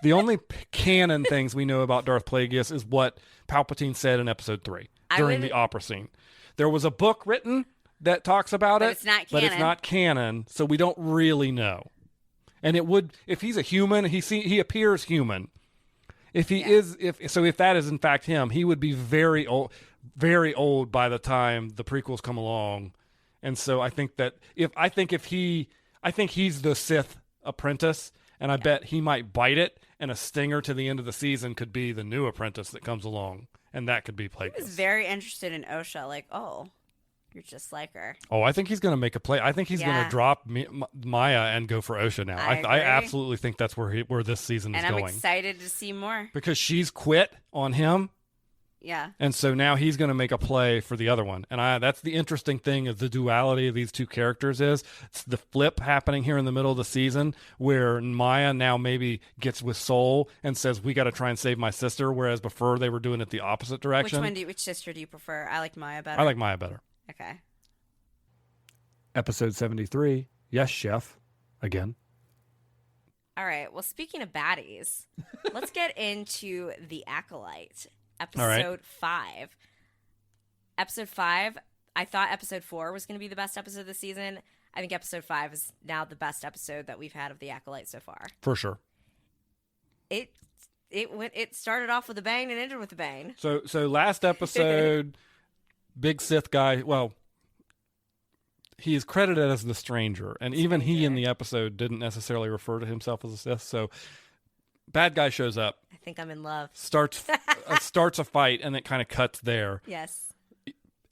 Speaker 1: The only canon things we know about Darth Plagueis is what Palpatine said in Episode 3 during the opera scene. There was a book written that talks about it,
Speaker 2: but it's not canon.
Speaker 1: So we don't really know. And it would, if he's a human, he appears human. If he is, if that is in fact him, he would be very old by the time the prequels come along. And so I think he's the Sith apprentice, and I bet he might bite it, and a stinger to the end of the season could be the new apprentice that comes along, and that could be Plagueis.
Speaker 2: He was very interested in Osha, you're just like her.
Speaker 1: Oh, I think he's going to make a play. I think he's going to drop Maya and go for Osha now. I absolutely think that's where this season is going.
Speaker 2: And I'm excited to see more.
Speaker 1: Because she's quit on him.
Speaker 2: Yeah.
Speaker 1: And so now he's going to make a play for the other one. And that's the interesting thing of the duality of these two characters is it's the flip happening here in the middle of the season where Maya now maybe gets with Soul and says, we got to try and save my sister. Whereas before they were doing it the opposite direction.
Speaker 2: Which sister do you prefer? I like Maya better.
Speaker 1: I like Maya better.
Speaker 2: Okay.
Speaker 1: Episode 73, Yes, chef. Again.
Speaker 2: All right. Well, speaking of baddies, let's get into The Acolyte,
Speaker 1: All right.
Speaker 2: episode 5. Episode 5, I thought episode 4 was going to be the best episode of the season. I think episode 5 is now the best episode that we've had of The Acolyte so far.
Speaker 1: For sure.
Speaker 2: It started off with a bang and ended with a bang.
Speaker 1: So last episode, big Sith guy, well, he is credited as the Stranger, and even he in the episode didn't necessarily refer to himself as a Sith. So, bad guy shows up.
Speaker 2: I think I'm in love.
Speaker 1: Starts a fight, and it kind of cuts there.
Speaker 2: Yes.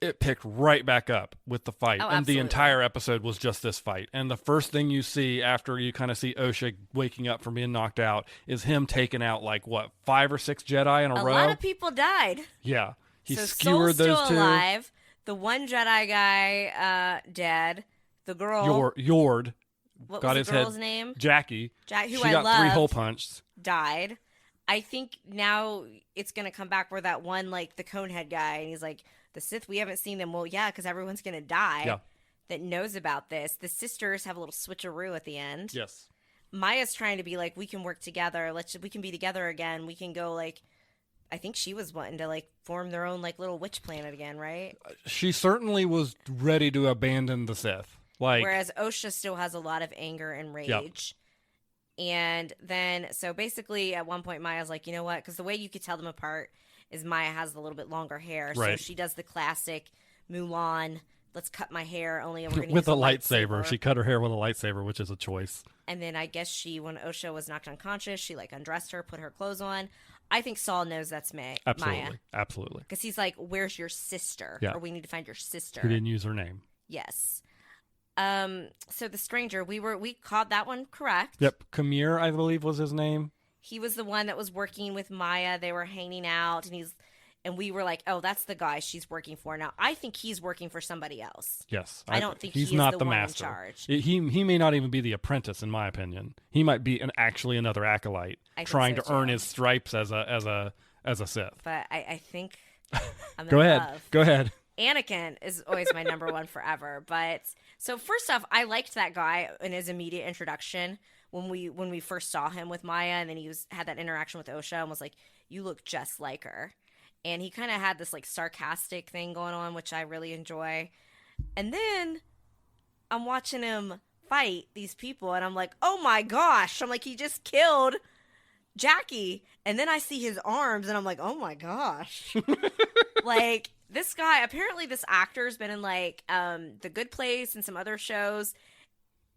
Speaker 1: It picked right back up with the fight,
Speaker 2: Oh,
Speaker 1: and
Speaker 2: absolutely.
Speaker 1: the entire episode was just this fight. And the first thing you see after you kind of see Osha waking up from being knocked out is him taking out 5 or 6 Jedi in a row.
Speaker 2: A lot of people died.
Speaker 1: Yeah, he
Speaker 2: so
Speaker 1: skewered
Speaker 2: Soul's
Speaker 1: those
Speaker 2: still
Speaker 1: two.
Speaker 2: alive. The one Jedi guy dead. The girl
Speaker 1: Yord
Speaker 2: what
Speaker 1: got
Speaker 2: was
Speaker 1: his
Speaker 2: the girl's
Speaker 1: head.
Speaker 2: name?
Speaker 1: Jackie,
Speaker 2: Who
Speaker 1: she
Speaker 2: I
Speaker 1: got
Speaker 2: loved,
Speaker 1: 3 hole punched.
Speaker 2: died. I think now it's gonna come back where that one the Conehead guy, and he's like, the Sith, we haven't seen them. Well, yeah, because everyone's gonna die.
Speaker 1: Yeah.
Speaker 2: That knows about this. The sisters have a little switcheroo at the end.
Speaker 1: Yes.
Speaker 2: Maya's trying to be like, we can work together. We can be together again. We can go I think she was wanting to form their own little witch planet again, right?
Speaker 1: She certainly was ready to abandon the Sith.
Speaker 2: Whereas Osha still has a lot of anger and rage.
Speaker 1: Yep.
Speaker 2: And then, so basically at one point Maya's like, you know what? Because the way you could tell them apart is Maya has a little bit longer hair.
Speaker 1: Right.
Speaker 2: So she does the classic Mulan, let's cut my hair, only we're going to
Speaker 1: with
Speaker 2: use
Speaker 1: a lightsaber. She cut her hair with a lightsaber, which is a choice.
Speaker 2: And then I guess when Osha was knocked unconscious, she undressed her, put her clothes on. I think Saul knows that's Maya.
Speaker 1: Absolutely.
Speaker 2: Because he's like, where's your sister?
Speaker 1: Yeah.
Speaker 2: Or we need to find your sister.
Speaker 1: Who didn't use her name.
Speaker 2: Yes. So the Stranger, we caught that one correct.
Speaker 1: Yep. Kamir, I believe, was his name.
Speaker 2: He was the one that was working with Maya. They were hanging out, and we were like, oh, that's the guy she's working for. Now, I think he's working for somebody else.
Speaker 1: Yes.
Speaker 2: I don't think
Speaker 1: he's
Speaker 2: he is
Speaker 1: not
Speaker 2: the
Speaker 1: the
Speaker 2: one
Speaker 1: master.
Speaker 2: in charge.
Speaker 1: He may not even be the apprentice, in my opinion. He might be actually another acolyte trying to earn his stripes as a Sith.
Speaker 2: But I think I'm
Speaker 1: Go
Speaker 2: in
Speaker 1: ahead.
Speaker 2: love.
Speaker 1: Go ahead.
Speaker 2: Anakin is always my number one forever. But so first off, I liked that guy in his immediate introduction when we first saw him with Maya, and then he had that interaction with Osha and was like, "You look just like her," and he kind of had this sarcastic thing going on, which I really enjoy. And then I'm watching him fight these people, and I'm like, "Oh my gosh!" I'm like, he just killed Jackie, and then I see his arms, and I'm like, "Oh my gosh!" This guy, apparently this actor's been in The Good Place and some other shows,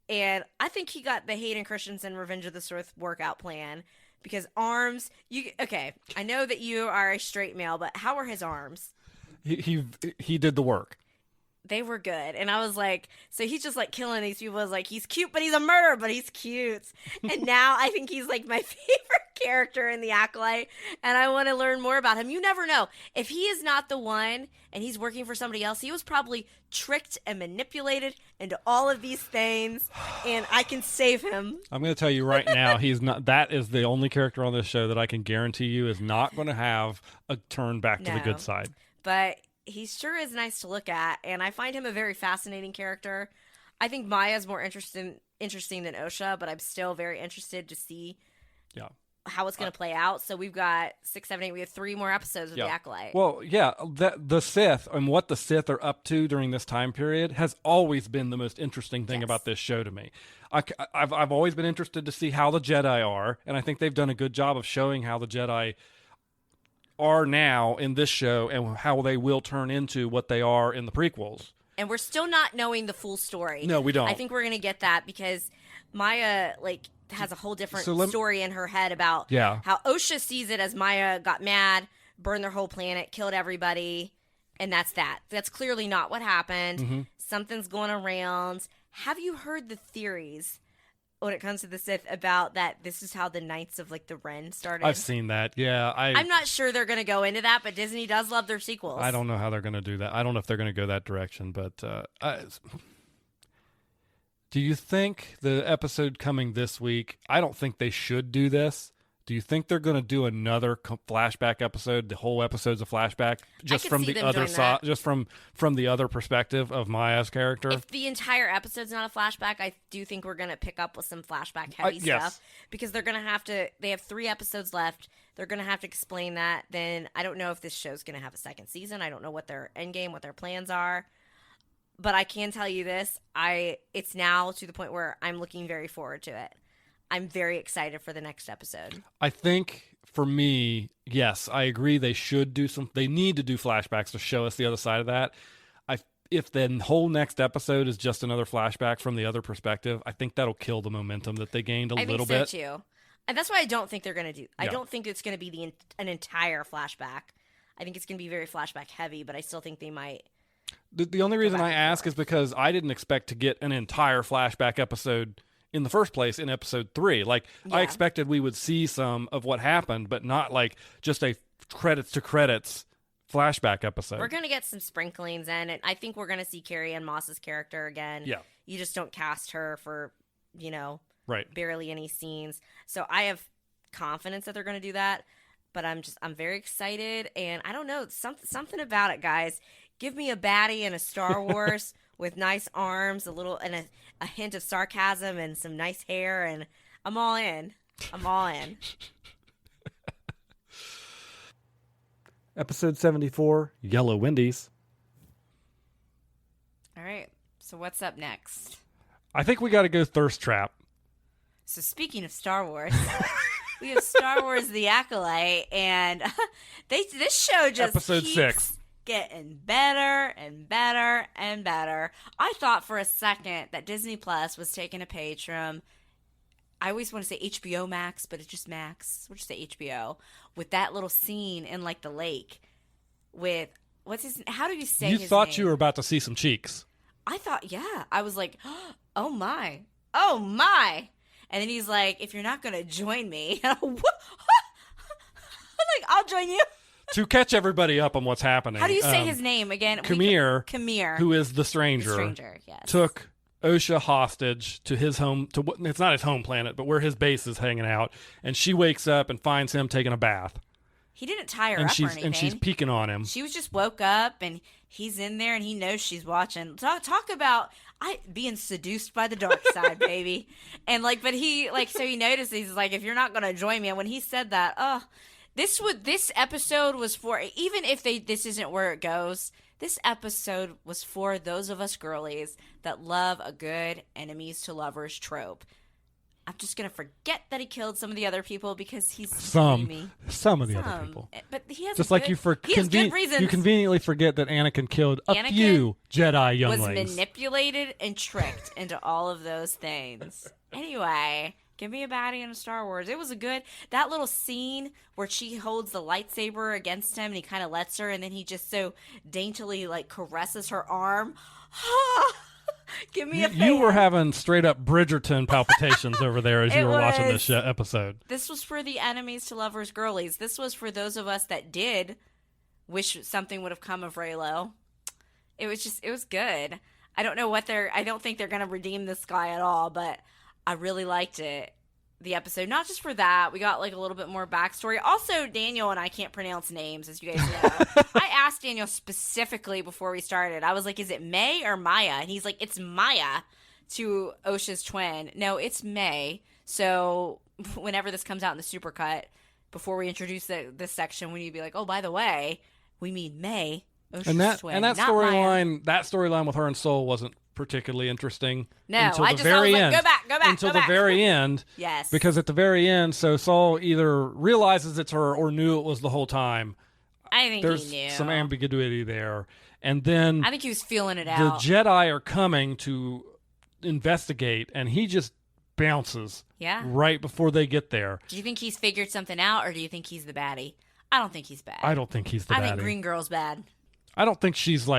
Speaker 2: and I think he got the Hayden Christensen Revenge of the Sith workout plan, because arms, okay, I know that you are a straight male, but how are his arms?
Speaker 1: He did the work.
Speaker 2: They were good. And I was like, so he's just killing these people. I was like, he's cute, but he's a murderer, but he's cute. And now I think he's my favorite character in The Acolyte. And I want to learn more about him. You never know. If he is not the one and he's working for somebody else, he was probably tricked and manipulated into all of these things. And I can save him.
Speaker 1: I'm going to tell you right now, he's not. That is the only character on this show that I can guarantee you is not going to have a turn back to the good side.
Speaker 2: But he sure is nice to look at, and I find him a very fascinating character. I think Maya's more interesting than Osha, but I'm still very interested to see how it's going to play out. So we've got 6, 7, 8. We have 3 more episodes of The Acolyte.
Speaker 1: Well, yeah, the Sith and what the Sith are up to during this time period has always been the most interesting thing about this show to me. I've always been interested to see how the Jedi are, and I think they've done a good job of showing how the Jedi are now in this show and how they will turn into what they are in the prequels.
Speaker 2: And we're still not knowing the full story.
Speaker 1: No, we don't.
Speaker 2: I think we're going to get that because Maya has a whole different story in her head about how Osha sees it as Maya got mad, burned their whole planet, killed everybody, and that's that. That's clearly not what happened.
Speaker 1: Mm-hmm.
Speaker 2: Something's going around. Have you heard the theories when it comes to the Sith about that this is how the Knights of the Ren started?
Speaker 1: I've seen that. Yeah,
Speaker 2: I'm not sure they're going to go into that, but Disney does love their sequels.
Speaker 1: I don't know how they're going to do that. I don't know if they're going to go that direction, but do you think the episode coming this week, I don't think they should do this. Do you think they're going to do another flashback episode? The whole episode's a flashback, just from the other side, just from the other perspective of Maya's character.
Speaker 2: If the entire episode's not a flashback, I do think we're going to pick up with some flashback heavy stuff, because they're going to have to. They have 3 episodes left. They're going to have to explain that. Then I don't know if this show's going to have a second season. I don't know what their end game, what their plans are. But I can tell you this: it's now to the point where I'm looking very forward to it. I'm very excited for the next episode.
Speaker 1: I think for me, yes, I agree. They need to do flashbacks to show us the other side of that. If the whole next episode is just another flashback from the other perspective, I think that'll kill the momentum that they gained a little bit.
Speaker 2: I think so too. And that's why I don't think they're going to do. I don't think it's going to be an entire flashback. I think it's going to be very flashback heavy, but I still think they might.
Speaker 1: The only reason I ask is because I didn't expect to get an entire flashback episode in the first place in episode 3. I expected we would see some of what happened, but not just a credits to credits flashback episode.
Speaker 2: We're going to get some sprinklings in, and I think we're going to see Carrie Ann Moss's character again.
Speaker 1: Yeah.
Speaker 2: You just don't cast her for,
Speaker 1: right,
Speaker 2: barely any scenes. So I have confidence that they're going to do that, but I'm very excited, and I don't know, something about it, guys. Give me a baddie in a Star Wars with nice arms, a hint of sarcasm and some nice hair, and I'm all in.
Speaker 1: Episode 74, Yellow Wendy's.
Speaker 2: All right. So what's up next?
Speaker 1: I think we got to go Thirst Trap.
Speaker 2: So speaking of Star Wars, we have Star Wars The Acolyte, and this show just
Speaker 1: Episode
Speaker 2: keeps
Speaker 1: 6.
Speaker 2: Getting better and better and better. I thought for a second that Disney Plus was taking a page from, I always want to say HBO Max, but it's just Max. We'll just say HBO. With that little scene in the lake with, how do you say his name?
Speaker 1: You thought you were about to see some cheeks.
Speaker 2: I thought, yeah. I was like, oh my. Oh my. And then he's like, if you're not going to join me. And I'm like, I'll join you.
Speaker 1: To catch everybody up on what's happening.
Speaker 2: How do you say his name again?
Speaker 1: Kamir, who is the stranger.
Speaker 2: The stranger, yes.
Speaker 1: Took Osha hostage to his home, it's not his home planet, but where his base is hanging out. And she wakes up and finds him taking a bath.
Speaker 2: He didn't tie her up or anything.
Speaker 1: And she's peeking on him.
Speaker 2: She was just woke up, and he's in there, and he knows she's watching. Talk about being seduced by the dark side, baby. And but he so he notices, he's like, if you're not going to join me. And when he said that, this episode was for, even if this isn't where it goes, this episode was for those of us girlies that love a good enemies to lovers trope. I'm just going to forget that he killed some of the other people because he's
Speaker 1: some of the other people.
Speaker 2: But he has
Speaker 1: just like you good reasons. You conveniently forget that Anakin killed a few Jedi younglings.
Speaker 2: Was manipulated and tricked into all of those things. Anyway, give me a baddie in a Star Wars. It was that little scene where she holds the lightsaber against him and he kind of lets her, and then he just so daintily caresses her arm. Give me a fan.
Speaker 1: You were having straight up Bridgerton palpitations over there as you were watching this episode.
Speaker 2: This was for the enemies to lovers girlies. This was for those of us that did wish something would have come of Reylo. It was good. I don't think they're going to redeem this guy at all, but I really liked it. The episode, not just for that, we got a little bit more backstory. Also, Daniel and I can't pronounce names, as you guys know. I asked Daniel specifically before we started. I was like, is it May or Maya? And he's like, it's Maya, to Osha's twin. No, it's May. So whenever this comes out in the supercut, before we introduce this section, we need to be like, oh, by the way, we mean May, Osha's twin.
Speaker 1: And that storyline with her and Soul wasn't particularly interesting.
Speaker 2: No,
Speaker 1: until
Speaker 2: I
Speaker 1: the
Speaker 2: just
Speaker 1: very
Speaker 2: was
Speaker 1: end.
Speaker 2: Go back.
Speaker 1: Until the very end.
Speaker 2: Yes.
Speaker 1: Because at the very end, so Saul either realizes it's her or knew it was the whole time.
Speaker 2: I think
Speaker 1: there's
Speaker 2: he knew.
Speaker 1: some ambiguity there. And then
Speaker 2: I think he was feeling it out.
Speaker 1: The Jedi are coming to investigate, and he just bounces right before they get there.
Speaker 2: Do you think he's figured something out, or do you think he's the baddie? I don't think he's bad.
Speaker 1: I don't think he's the baddie.
Speaker 2: I think Green Girl's bad.
Speaker 1: I don't think she's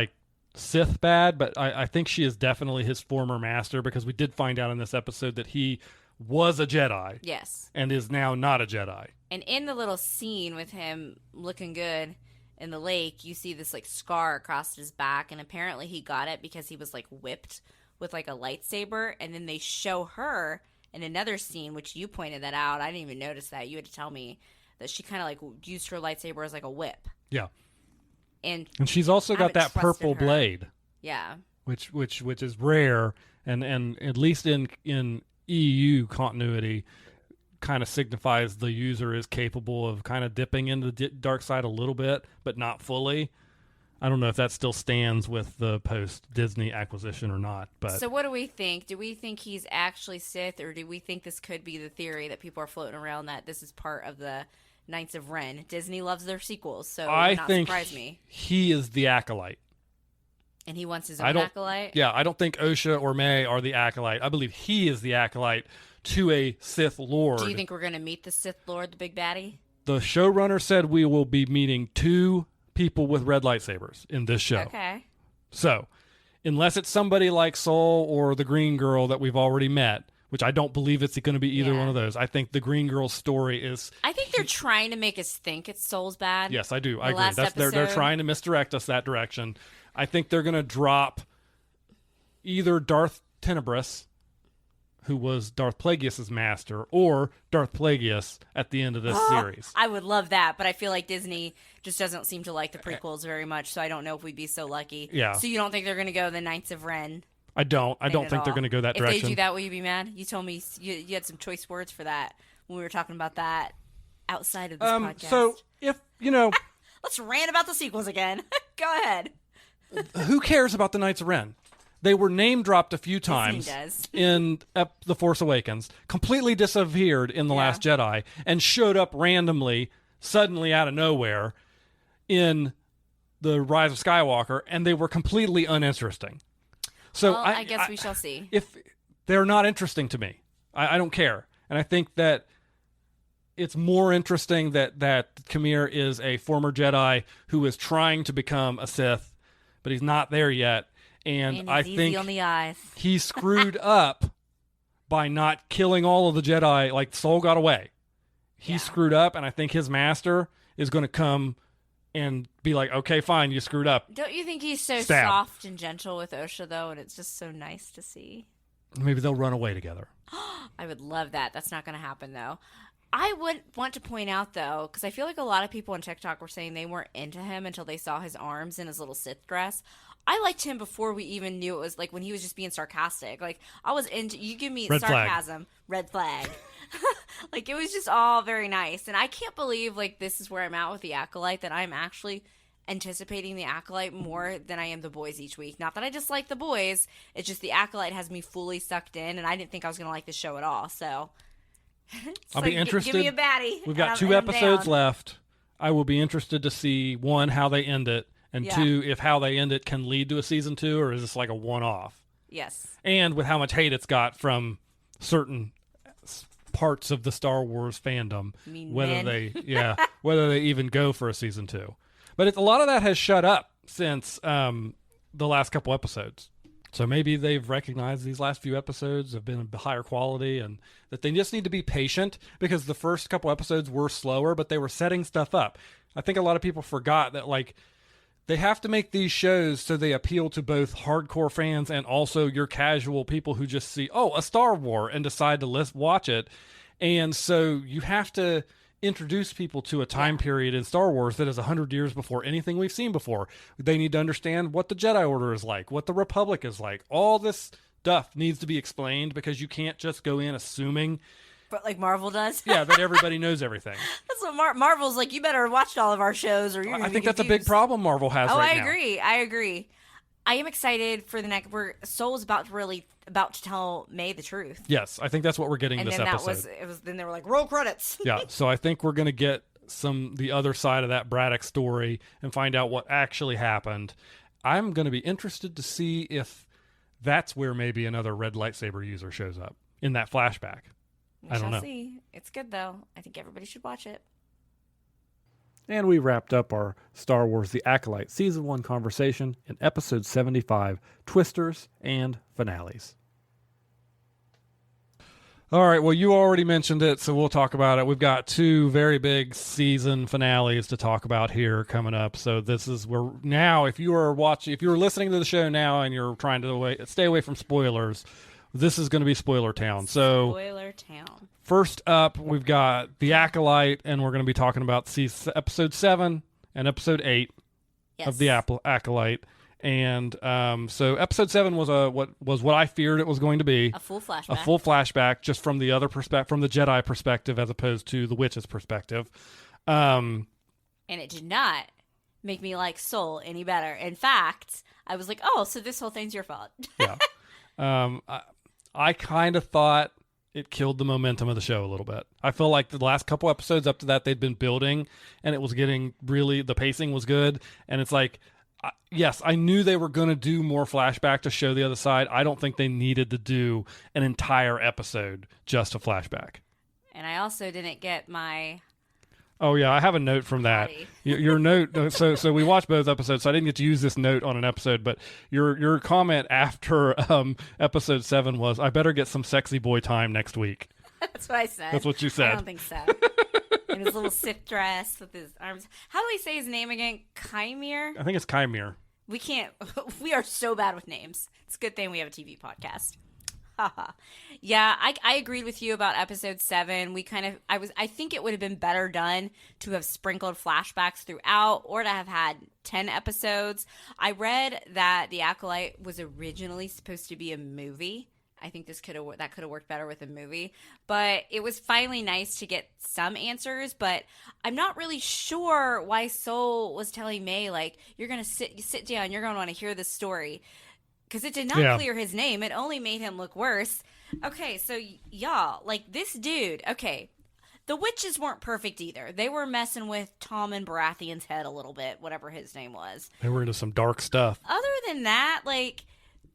Speaker 1: Sith bad, but I think she is definitely his former master, because we did find out in this episode that he was a Jedi.
Speaker 2: Yes.
Speaker 1: And is now not a Jedi.
Speaker 2: And in the little scene with him looking good in the lake, you see this scar across his back, and apparently he got it because he was whipped with a lightsaber, and then they show her in another scene, which you pointed that out. I didn't even notice that. You had to tell me that she kind of like used her lightsaber as like a whip.
Speaker 1: Yeah.
Speaker 2: And
Speaker 1: she's also got that purple blade.
Speaker 2: Yeah.
Speaker 1: Which is rare, and at least in EU continuity, kind of signifies the user is capable of kind of dipping into the dark side a little bit, but not fully. I don't know if that still stands with the post-Disney acquisition or not. But
Speaker 2: so what do we think? Do we think he's actually Sith, or do we think this could be the theory that people are floating around that this is part of the Knights of Ren? Disney loves their sequels, so it would not surprise me.
Speaker 1: He is the Acolyte.
Speaker 2: And he wants his own Acolyte?
Speaker 1: Yeah, I don't think Osha or May are the Acolyte. I believe he is the Acolyte to a Sith Lord.
Speaker 2: Do you think we're going to meet the Sith Lord, the big baddie?
Speaker 1: The showrunner said we will be meeting 2 people with red lightsabers in this show.
Speaker 2: Okay.
Speaker 1: So, unless it's somebody like Soul or the Green Girl that we've already met, which I don't believe it's going to be either one of those. I think the Green Girl's story is...
Speaker 2: I think they're trying to make us think it's Soul's bad.
Speaker 1: Yes, I do. I agree. They're trying to misdirect us that direction. I think they're going to drop either Darth Tenebrous, who was Darth Plagueis' master, or Darth Plagueis at the end of this series.
Speaker 2: I would love that, but I feel like Disney just doesn't seem to like the prequels very much, so I don't know if we'd be so lucky.
Speaker 1: Yeah.
Speaker 2: So you don't think they're going to go the Knights of Ren?
Speaker 1: I don't think they're going to go that direction.
Speaker 2: If they do that, will you be mad? You told me you had some choice words for that when we were talking about that outside of this podcast.
Speaker 1: So if,
Speaker 2: Let's rant about the sequels again. Go ahead.
Speaker 1: Who cares about the Knights of Ren? They were name dropped a few times in The Force Awakens, completely disappeared in The Last Jedi, and showed up randomly, suddenly out of nowhere, in The Rise of Skywalker, and they were completely uninteresting. So
Speaker 2: I guess we shall see.
Speaker 1: If they're not interesting to me, I don't care, and I think that it's more interesting that Khmer is a former Jedi who is trying to become a Sith, but he's not there yet. And I think
Speaker 2: on the eyes.
Speaker 1: He screwed up by not killing all of the Jedi. Like, Soul got away. He screwed up, and I think his master is going to come and be like, okay, fine, you screwed up.
Speaker 2: Don't you think he's so soft and gentle with Osha, though, and it's just so nice to see?
Speaker 1: Maybe they'll run away together.
Speaker 2: I would love that. That's not going to happen, though. I would want to point out, though, because I feel like a lot of people on TikTok were saying they weren't into him until they saw his arms and his little Sith dress. I liked him before we even knew it was, like, when he was just being sarcastic. Like, I was into, you give me sarcasm, red flag. Like, it was just all very nice. And I can't believe, like, this is where I'm at with The Acolyte, that I'm actually anticipating The Acolyte more than I am The Boys each week. Not that I dislike The Boys, it's just The Acolyte has me fully sucked in, and I didn't think I was going to like the show at all, so...
Speaker 1: I'll be interested.
Speaker 2: Give me a baddie.
Speaker 1: We've got 2 episodes left. I will be interested to see, 1, how they end it, and 2, if how they end it can lead to a season 2, or is this like a one-off?
Speaker 2: Yes.
Speaker 1: And with how much hate it's got from certain parts of the Star Wars fandom, whether they even go for a season 2. But a lot of that has shut up since the last couple episodes. So maybe they've recognized these last few episodes have been of higher quality, and that they just need to be patient, because the first couple episodes were slower, but they were setting stuff up. I think a lot of people forgot that, like, they have to make these shows so they appeal to both hardcore fans and also your casual people who just see, a Star Wars, and decide to watch it. And so you have to introduce people to a time period in Star Wars that is 100 years before anything we've seen before. They need to understand what the Jedi Order is like, what the Republic is like. All this stuff needs to be explained, because you can't just go in assuming...
Speaker 2: But like Marvel does?
Speaker 1: that everybody knows everything.
Speaker 2: That's what Marvel's like, you better watch all of our shows or you're going to be confused.
Speaker 1: That's a big problem Marvel has right now.
Speaker 2: I agree. I am excited for the next... Soul's about to tell May the truth.
Speaker 1: Yes, I think that's what we're getting this episode.
Speaker 2: Then they were like, roll credits.
Speaker 1: Yeah, so I think we're going to get the other side of that Braddock story and find out what actually happened. I'm going to be interested to see if that's where maybe another red lightsaber user shows up in that flashback. I don't know.
Speaker 2: See. It's good, though. I think everybody should watch it.
Speaker 1: And we wrapped up our Star Wars The Acolyte Season 1 conversation in Episode 75, Twisters and Finales. All right, well, you already mentioned it, so we'll talk about it. We've got 2 very big season finales to talk about here coming up. So this is where now, if you are listening to the show now and you're trying to stay away from spoilers, this is going to be spoiler town. So
Speaker 2: spoiler town.
Speaker 1: First up, we've got The Acolyte, and we're going to be talking about episode 7 and episode 8 of The Acolyte. And so episode 7 was what I feared it was going to be.
Speaker 2: A full flashback.
Speaker 1: A full flashback, just from the other perspective, from the Jedi perspective, as opposed to the witch's perspective.
Speaker 2: And it did not make me like Soul any better. In fact, I was like, oh, so this whole thing's your fault.
Speaker 1: Yeah. I kind of thought it killed the momentum of the show a little bit. I feel like the last couple episodes up to that, they'd been building, and it was getting really, the pacing was good. And it's like, yes, I knew they were going to do more flashback to show the other side. I don't think they needed to do an entire episode just a flashback.
Speaker 2: And I also didn't get my...
Speaker 1: Oh, yeah, I have a note from that. Your note, so we watched both episodes, so I didn't get to use this note on an episode, but your comment after episode 7 was, I better get some sexy boy time next week.
Speaker 2: That's what I said.
Speaker 1: That's what you said.
Speaker 2: I don't think so. In his little silk dress with his arms. How do we say his name again? Chimere?
Speaker 1: I think it's Chimere.
Speaker 2: We can't. We are so bad with names. It's a good thing we have a TV podcast. Yeah, I agreed with you about episode 7. I think it would have been better done to have sprinkled flashbacks throughout, or to have had 10 episodes. I read that The Acolyte was originally supposed to be a movie. I think that could have worked better with a movie, but it was finally nice to get some answers. But I'm not really sure why Soul was telling May, like, you're gonna sit down, you're gonna want to hear this story, because it did not clear his name. It only made him look worse. Okay, so y'all, like, this dude. Okay, the witches weren't perfect either. They were messing with Tom and Baratheon's head a little bit, whatever his name was.
Speaker 1: They were into some dark stuff.
Speaker 2: Other than that, like,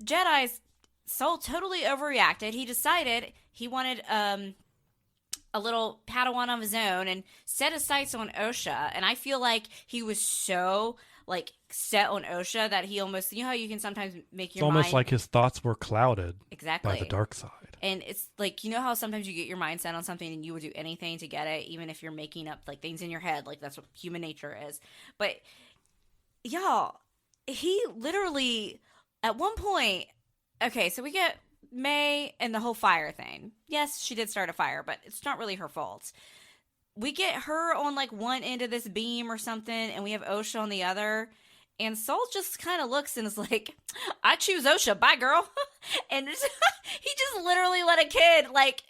Speaker 2: Jedi's. Soul totally overreacted. He decided he wanted a little Padawan of his own and set his sights on Osha. And I feel like he was so, like, set on Osha that he almost, you know how you can sometimes make your mind...
Speaker 1: It's almost like his thoughts were clouded
Speaker 2: by
Speaker 1: the dark side.
Speaker 2: And it's like, you know how sometimes you get your mind set on something and you would do anything to get it, even if you're making up, like, things in your head. Like, that's what human nature is. But, y'all, he literally, at one point... Okay, so we get May and the whole fire thing. Yes, she did start a fire, but it's not really her fault. We get her on, like, one end of this beam or something, and we have Osha on the other. And Soul just kind of looks and is like, I choose Osha. Bye, girl. And he just literally let a kid, like,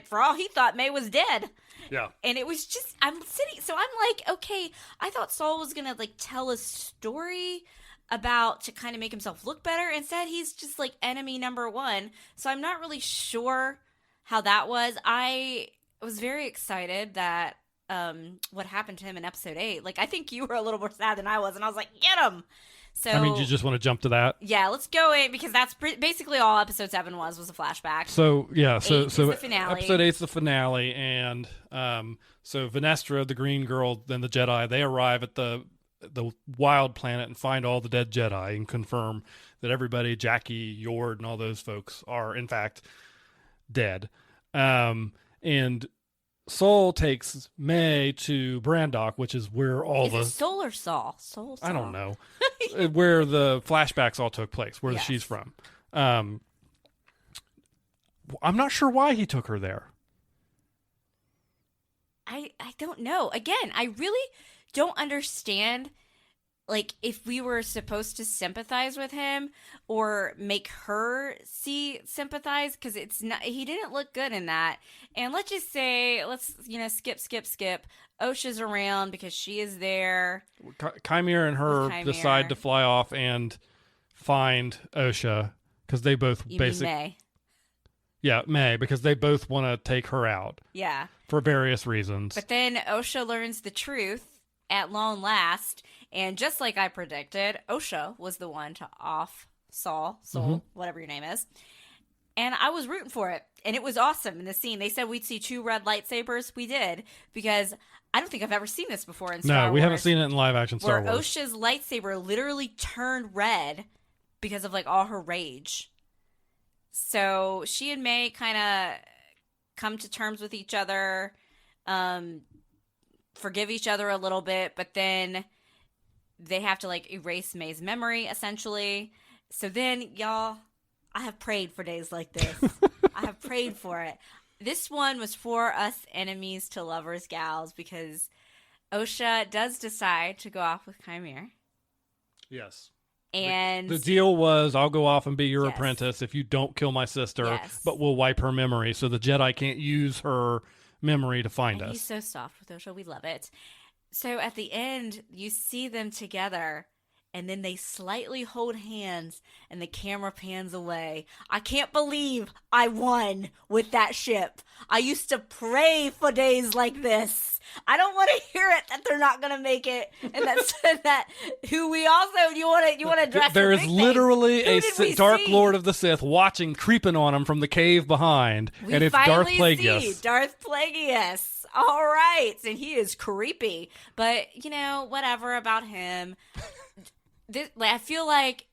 Speaker 2: for all he thought, May was dead.
Speaker 1: Yeah.
Speaker 2: And it was just, I'm sitting, so I'm like, okay, I thought Soul was going to, like, tell a story about to kind of make himself look better. Instead, he's just like enemy number 1. So I'm not really sure how that was. I was very excited that what happened to him in episode 8. Like, I think you were a little more sad than I was, and I was like, get him. So
Speaker 1: I mean, you just want to jump to that?
Speaker 2: Yeah, let's go in, because that's basically all episode 7 was a flashback.
Speaker 1: So yeah, so
Speaker 2: the finale.
Speaker 1: Episode 8's the finale, and so Venestra, the green girl, then the Jedi, they arrive at the wild planet and find all the dead Jedi and confirm that everybody, Jackie, Yord, and all those folks are in fact dead. And Soul takes May to Brandok, which is where all
Speaker 2: Is it Soul or Saul? Soul.
Speaker 1: I don't know. Where the flashbacks all took place, where she's from. I'm not sure why he took her there.
Speaker 2: I don't know. Again, I really don't understand, like, if we were supposed to sympathize with him or make her sympathize, because it's not, he didn't look good in that. And let's just say, skip. Osha's around because she is there.
Speaker 1: Chimere and her decide to fly off and find Osha, because they both
Speaker 2: May.
Speaker 1: Yeah, May, because they both want to take her out.
Speaker 2: Yeah.
Speaker 1: For various reasons.
Speaker 2: But then Osha learns the truth at long last, and just like I predicted, Osha was the one to off Soul, whatever your name is. And I was rooting for it, and it was awesome in the scene. They said we'd see 2 red lightsabers. We did, because I don't think I've ever seen this before in Star Wars.
Speaker 1: No, we haven't seen it in live action Star Wars.
Speaker 2: Where Osha's lightsaber literally turned red because of, like, all her rage. So she and May kind of come to terms with each other, forgive each other a little bit, but then they have to, like, erase May's memory, essentially. So then, y'all, I have prayed for days like this. I have prayed for it. This one was for us enemies to lovers gals because Osha does decide to go off with Chimere.
Speaker 1: Yes.
Speaker 2: And
Speaker 1: the deal was, I'll go off and be your
Speaker 2: yes.
Speaker 1: apprentice if you don't kill my sister,
Speaker 2: yes.
Speaker 1: but we'll wipe her memory so the Jedi can't use her memory to find us.
Speaker 2: He's so soft with Osha. We love it. So at the end, you see them together, and then they slightly hold hands, and the camera pans away. I can't believe I won with that ship. I used to pray for days like this. I don't want to hear it that they're not going to make it, and that's that. Who we also you want to address?
Speaker 1: There is literally a Dark
Speaker 2: see?
Speaker 1: Lord of the Sith creeping on him from the cave behind, and it's Darth Plagueis.
Speaker 2: Darth Plagueis. All right, and he is creepy, but whatever about him. I feel like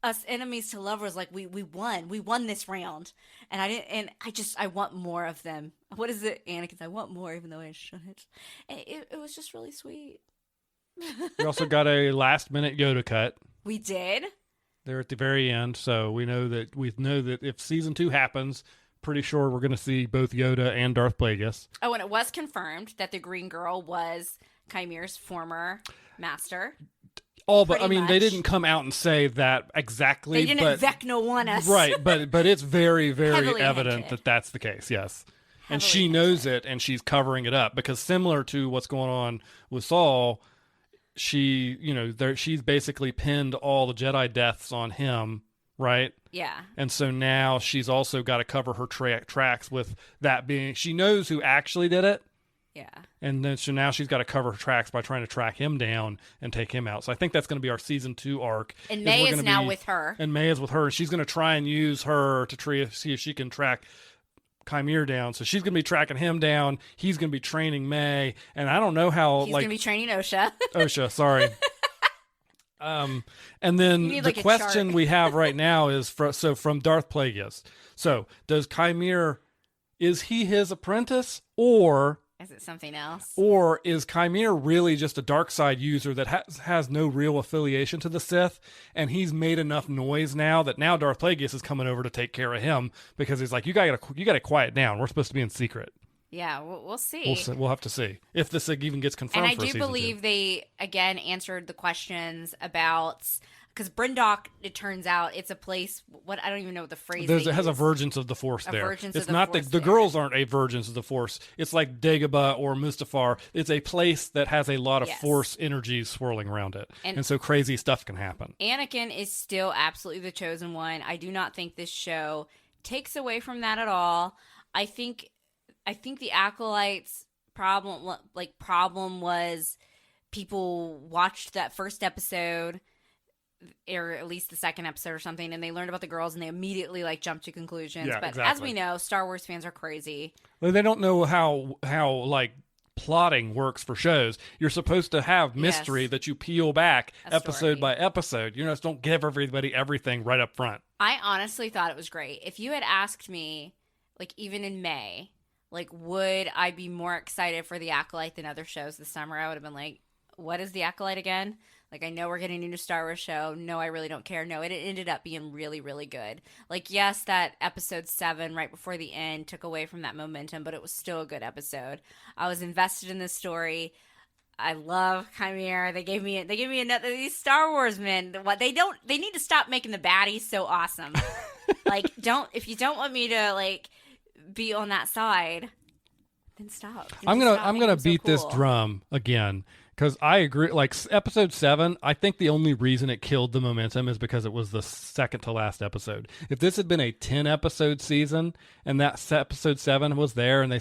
Speaker 2: us enemies to lovers, like we won this round, and I want more of them. What is it, Anakin's? I want more, even though I shouldn't. And it was just really sweet.
Speaker 1: We also got a last minute Yoda cut.
Speaker 2: We did.
Speaker 1: They're at the very end, so we know that if season 2 happens, pretty sure we're going to see both Yoda and Darth Plagueis.
Speaker 2: Oh, and it was confirmed that the green girl was Chimere's former master.
Speaker 1: But I mean, they didn't come out and say that exactly.
Speaker 2: They didn't vecno-one us.
Speaker 1: Right, but it's very, very
Speaker 2: Heavily
Speaker 1: evident
Speaker 2: hinted.
Speaker 1: that that's the case, yes. And
Speaker 2: Heavily
Speaker 1: she
Speaker 2: hinted.
Speaker 1: knows it, and she's covering it up, because similar to what's going on with Saul, she's basically pinned all the Jedi deaths on him, right?
Speaker 2: Yeah.
Speaker 1: And so now she's also got to cover her tracks with that being, she knows who actually did it.
Speaker 2: Yeah.
Speaker 1: And then so now she's got to cover her tracks by trying to track him down and take him out. So I think that's going to be our season 2 arc.
Speaker 2: And May is now with her.
Speaker 1: And May is with her. She's going to try and use her to see if she can track Chimere down. So she's going to be tracking him down. He's going to be training May. And I don't know how.
Speaker 2: He's going to be training Osha.
Speaker 1: Osha, sorry. And then the question we have right now is from Darth Plagueis. So does Chimere, is he his apprentice, or
Speaker 2: is it something else?
Speaker 1: Or is Chimere really just a dark side user that has no real affiliation to the Sith, and he's made enough noise now that now Darth Plagueis is coming over to take care of him, because he's like, you got to quiet down. We're supposed to be in secret.
Speaker 2: Yeah, we'll see.
Speaker 1: We'll have to see if this even gets confirmed.
Speaker 2: And I do believe they again answered the questions about, because Brindok, it turns out, it's a place. What, I don't even know what the phrase is.
Speaker 1: It has a virgins of the Force there.
Speaker 2: It's
Speaker 1: not the girls aren't a virgins of the Force. It's like Dagobah or Mustafar. It's a place that has a lot of Force energies swirling around it, and so crazy stuff can happen.
Speaker 2: Anakin is still absolutely the chosen one. I do not think this show takes away from that at all. I think the Acolyte's problem was people watched that first episode, or at least the second episode or something, and they learned about the girls and they immediately jumped to conclusions.
Speaker 1: Yeah,
Speaker 2: but
Speaker 1: exactly.
Speaker 2: As we know, Star Wars fans are crazy.
Speaker 1: They don't know how plotting works for shows. You're supposed to have mystery that you peel back episode by episode. You just don't give everybody everything right up front.
Speaker 2: I honestly thought it was great. If you had asked me, even in May, would I be more excited for The Acolyte than other shows this summer? I would have been like, what is The Acolyte again? I know we're getting a new Star Wars show. No, I really don't care. No, it ended up being really, really good. Yes, that episode 7 right before the end took away from that momentum, but it was still a good episode. I was invested in this story. I love Chimere. They gave me another, these Star Wars men. They need to stop making the baddies so awesome. If you don't want me to be on that side, then stop.
Speaker 1: I'm gonna beat this drum again, because I agree. Episode 7, I think the only reason it killed the momentum is because it was the second to last episode. If this had been a 10 episode season and that episode 7 was there, and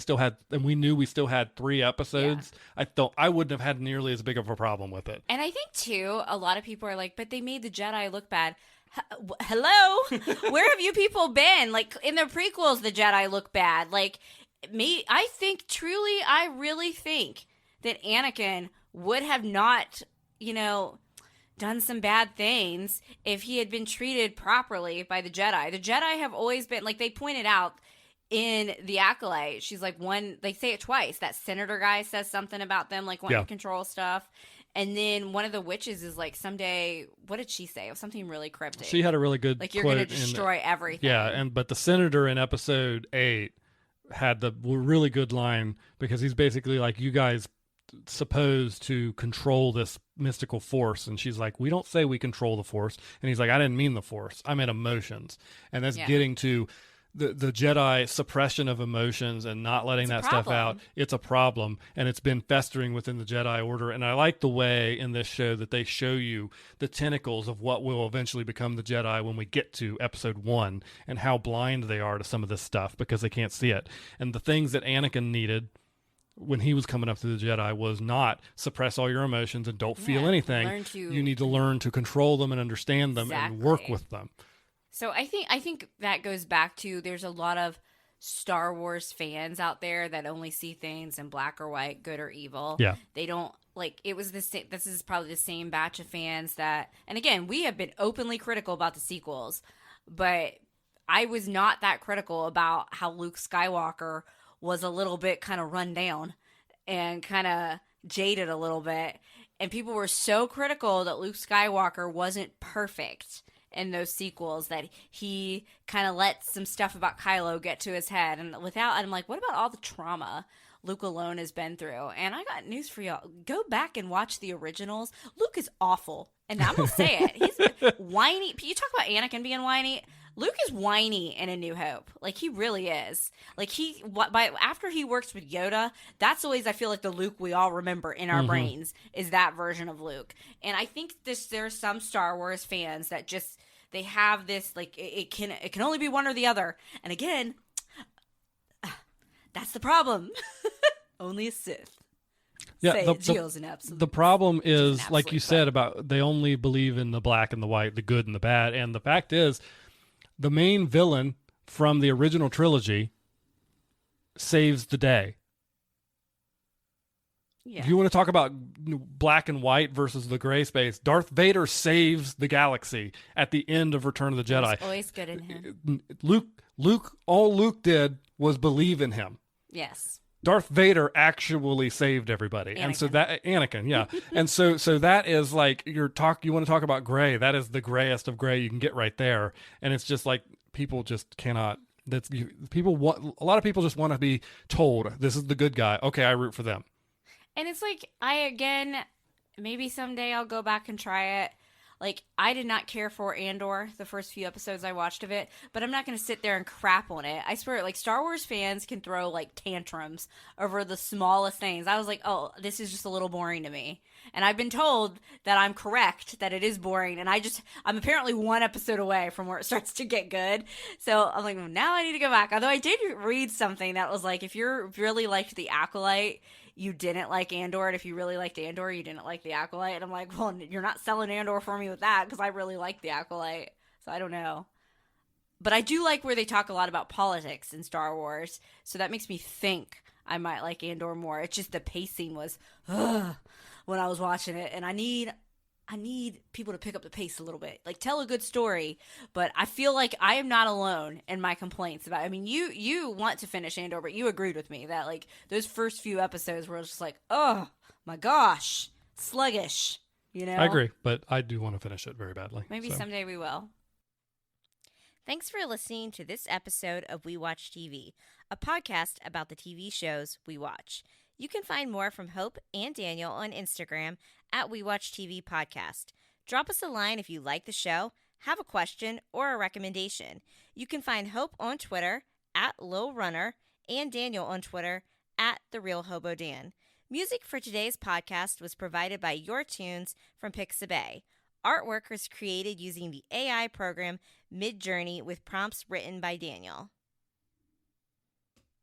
Speaker 1: we knew we still had 3 episodes, I wouldn't have had nearly as big of a problem with it.
Speaker 2: And I think too, a lot of people are like, but they made the Jedi look bad. Hello? Where have you people been? In the prequels, the Jedi look bad. I really think that Anakin would have not, done some bad things if he had been treated properly by the Jedi. The Jedi have always been, they pointed out in The Acolyte, she's they say it twice. That senator guy says something about them, wanting to control stuff. And then one of the witches is like, someday, what did she say? It was something really cryptic.
Speaker 1: She had a really good
Speaker 2: like, you're going to destroy everything.
Speaker 1: Yeah, but the senator in episode 8 had the really good line, because he's basically like, you guys supposed to control this mystical force, and she's like, we don't say we control the force, and he's like, I didn't mean the force, I meant emotions. And that's getting to the Jedi suppression of emotions and not letting that stuff out. It's a problem, and it's been festering within the Jedi Order. And I like the way in this show that they show you the tentacles of what will eventually become the Jedi when we get to episode 1, and how blind they are to some of this stuff because they can't see it. And the things that Anakin needed when he was coming up through the Jedi was not suppress all your emotions and don't feel anything. You need to learn to control them and understand them and work with them.
Speaker 2: So I think that goes back to, there's a lot of Star Wars fans out there that only see things in black or white, good or evil.
Speaker 1: Yeah.
Speaker 2: They don't, like, it was this is probably the same batch of fans that, and again, we have been openly critical about the sequels, but I was not that critical about how Luke Skywalker was a little bit kind of run down and kind of jaded a little bit. And people were so critical that Luke Skywalker wasn't perfect in those sequels, that he kind of let some stuff about Kylo get to his head. And I'm like, what about all the trauma Luke alone has been through? And I got news for y'all. Go back and watch the originals. Luke is awful. And I'm going to say it. He's whiny. You talk about Anakin being whiny. Luke is whiny in A New Hope. Like, he really is. Like, after he works with Yoda, that's always, I feel like, the Luke we all remember in our brains, is that version of Luke. And I think there's some Star Wars fans that just, they have this, like, it can only be one or the other. And again, that's the problem. Only a Sith.
Speaker 1: Yeah, the problem is, like you said, about they only believe in the black and the white, the good and the bad. And the fact is, the main villain from the original trilogy saves the day. Yeah. If you want to talk about black and white versus the gray space, Darth Vader saves the galaxy at the end of Return of the Jedi.
Speaker 2: It's always good in him.
Speaker 1: All Luke did was believe in him.
Speaker 2: Yes.
Speaker 1: Darth Vader actually saved everybody. Anakin. And so that Anakin, yeah. And so that is like you want to talk about gray. That is the grayest of gray you can get right there. And it's just like people just cannot a lot of people just want to be told this is the good guy. Okay, I root for them.
Speaker 2: And it's like, maybe someday I'll go back and try it. Like, I did not care for Andor the first few episodes I watched of it, but I'm not going to sit there and crap on it. I swear, like, Star Wars fans can throw, like, tantrums over the smallest things. I was like, oh, this is just a little boring to me. And I've been told that I'm correct, that it is boring, and I'm apparently one episode away from where it starts to get good. So I'm like, well, now I need to go back. Although I did read something that was like, if you really liked The Acolyte, you didn't like Andor, and if you really liked Andor, you didn't like The Acolyte. And I'm like, well, you're not selling Andor for me with that, because I really like The Acolyte. So I don't know. But I do like where they talk a lot about politics in Star Wars, so that makes me think I might like Andor more. It's just the pacing was when I was watching it, and I need people to pick up the pace a little bit, like tell a good story. But I feel like I am not alone in my complaints about it. I mean, you want to finish Andor, but you agreed with me that like those first few episodes were just like, oh my gosh, sluggish. You know,
Speaker 1: I agree, but I do want to finish it very badly.
Speaker 2: Maybe someday we will. Thanks for listening to this episode of We Watch TV, a podcast about the TV shows we watch. You can find more from Hope and Daniel on Instagram at We Watch TV Podcast. Drop us a line if you like the show, have a question, or a recommendation. You can find Hope on Twitter at Lil Runner and Daniel on Twitter at The Real Hobo Dan. Music for today's podcast was provided by Your Tunes from Pixabay. Artwork was created using the AI program Midjourney with prompts written by Daniel.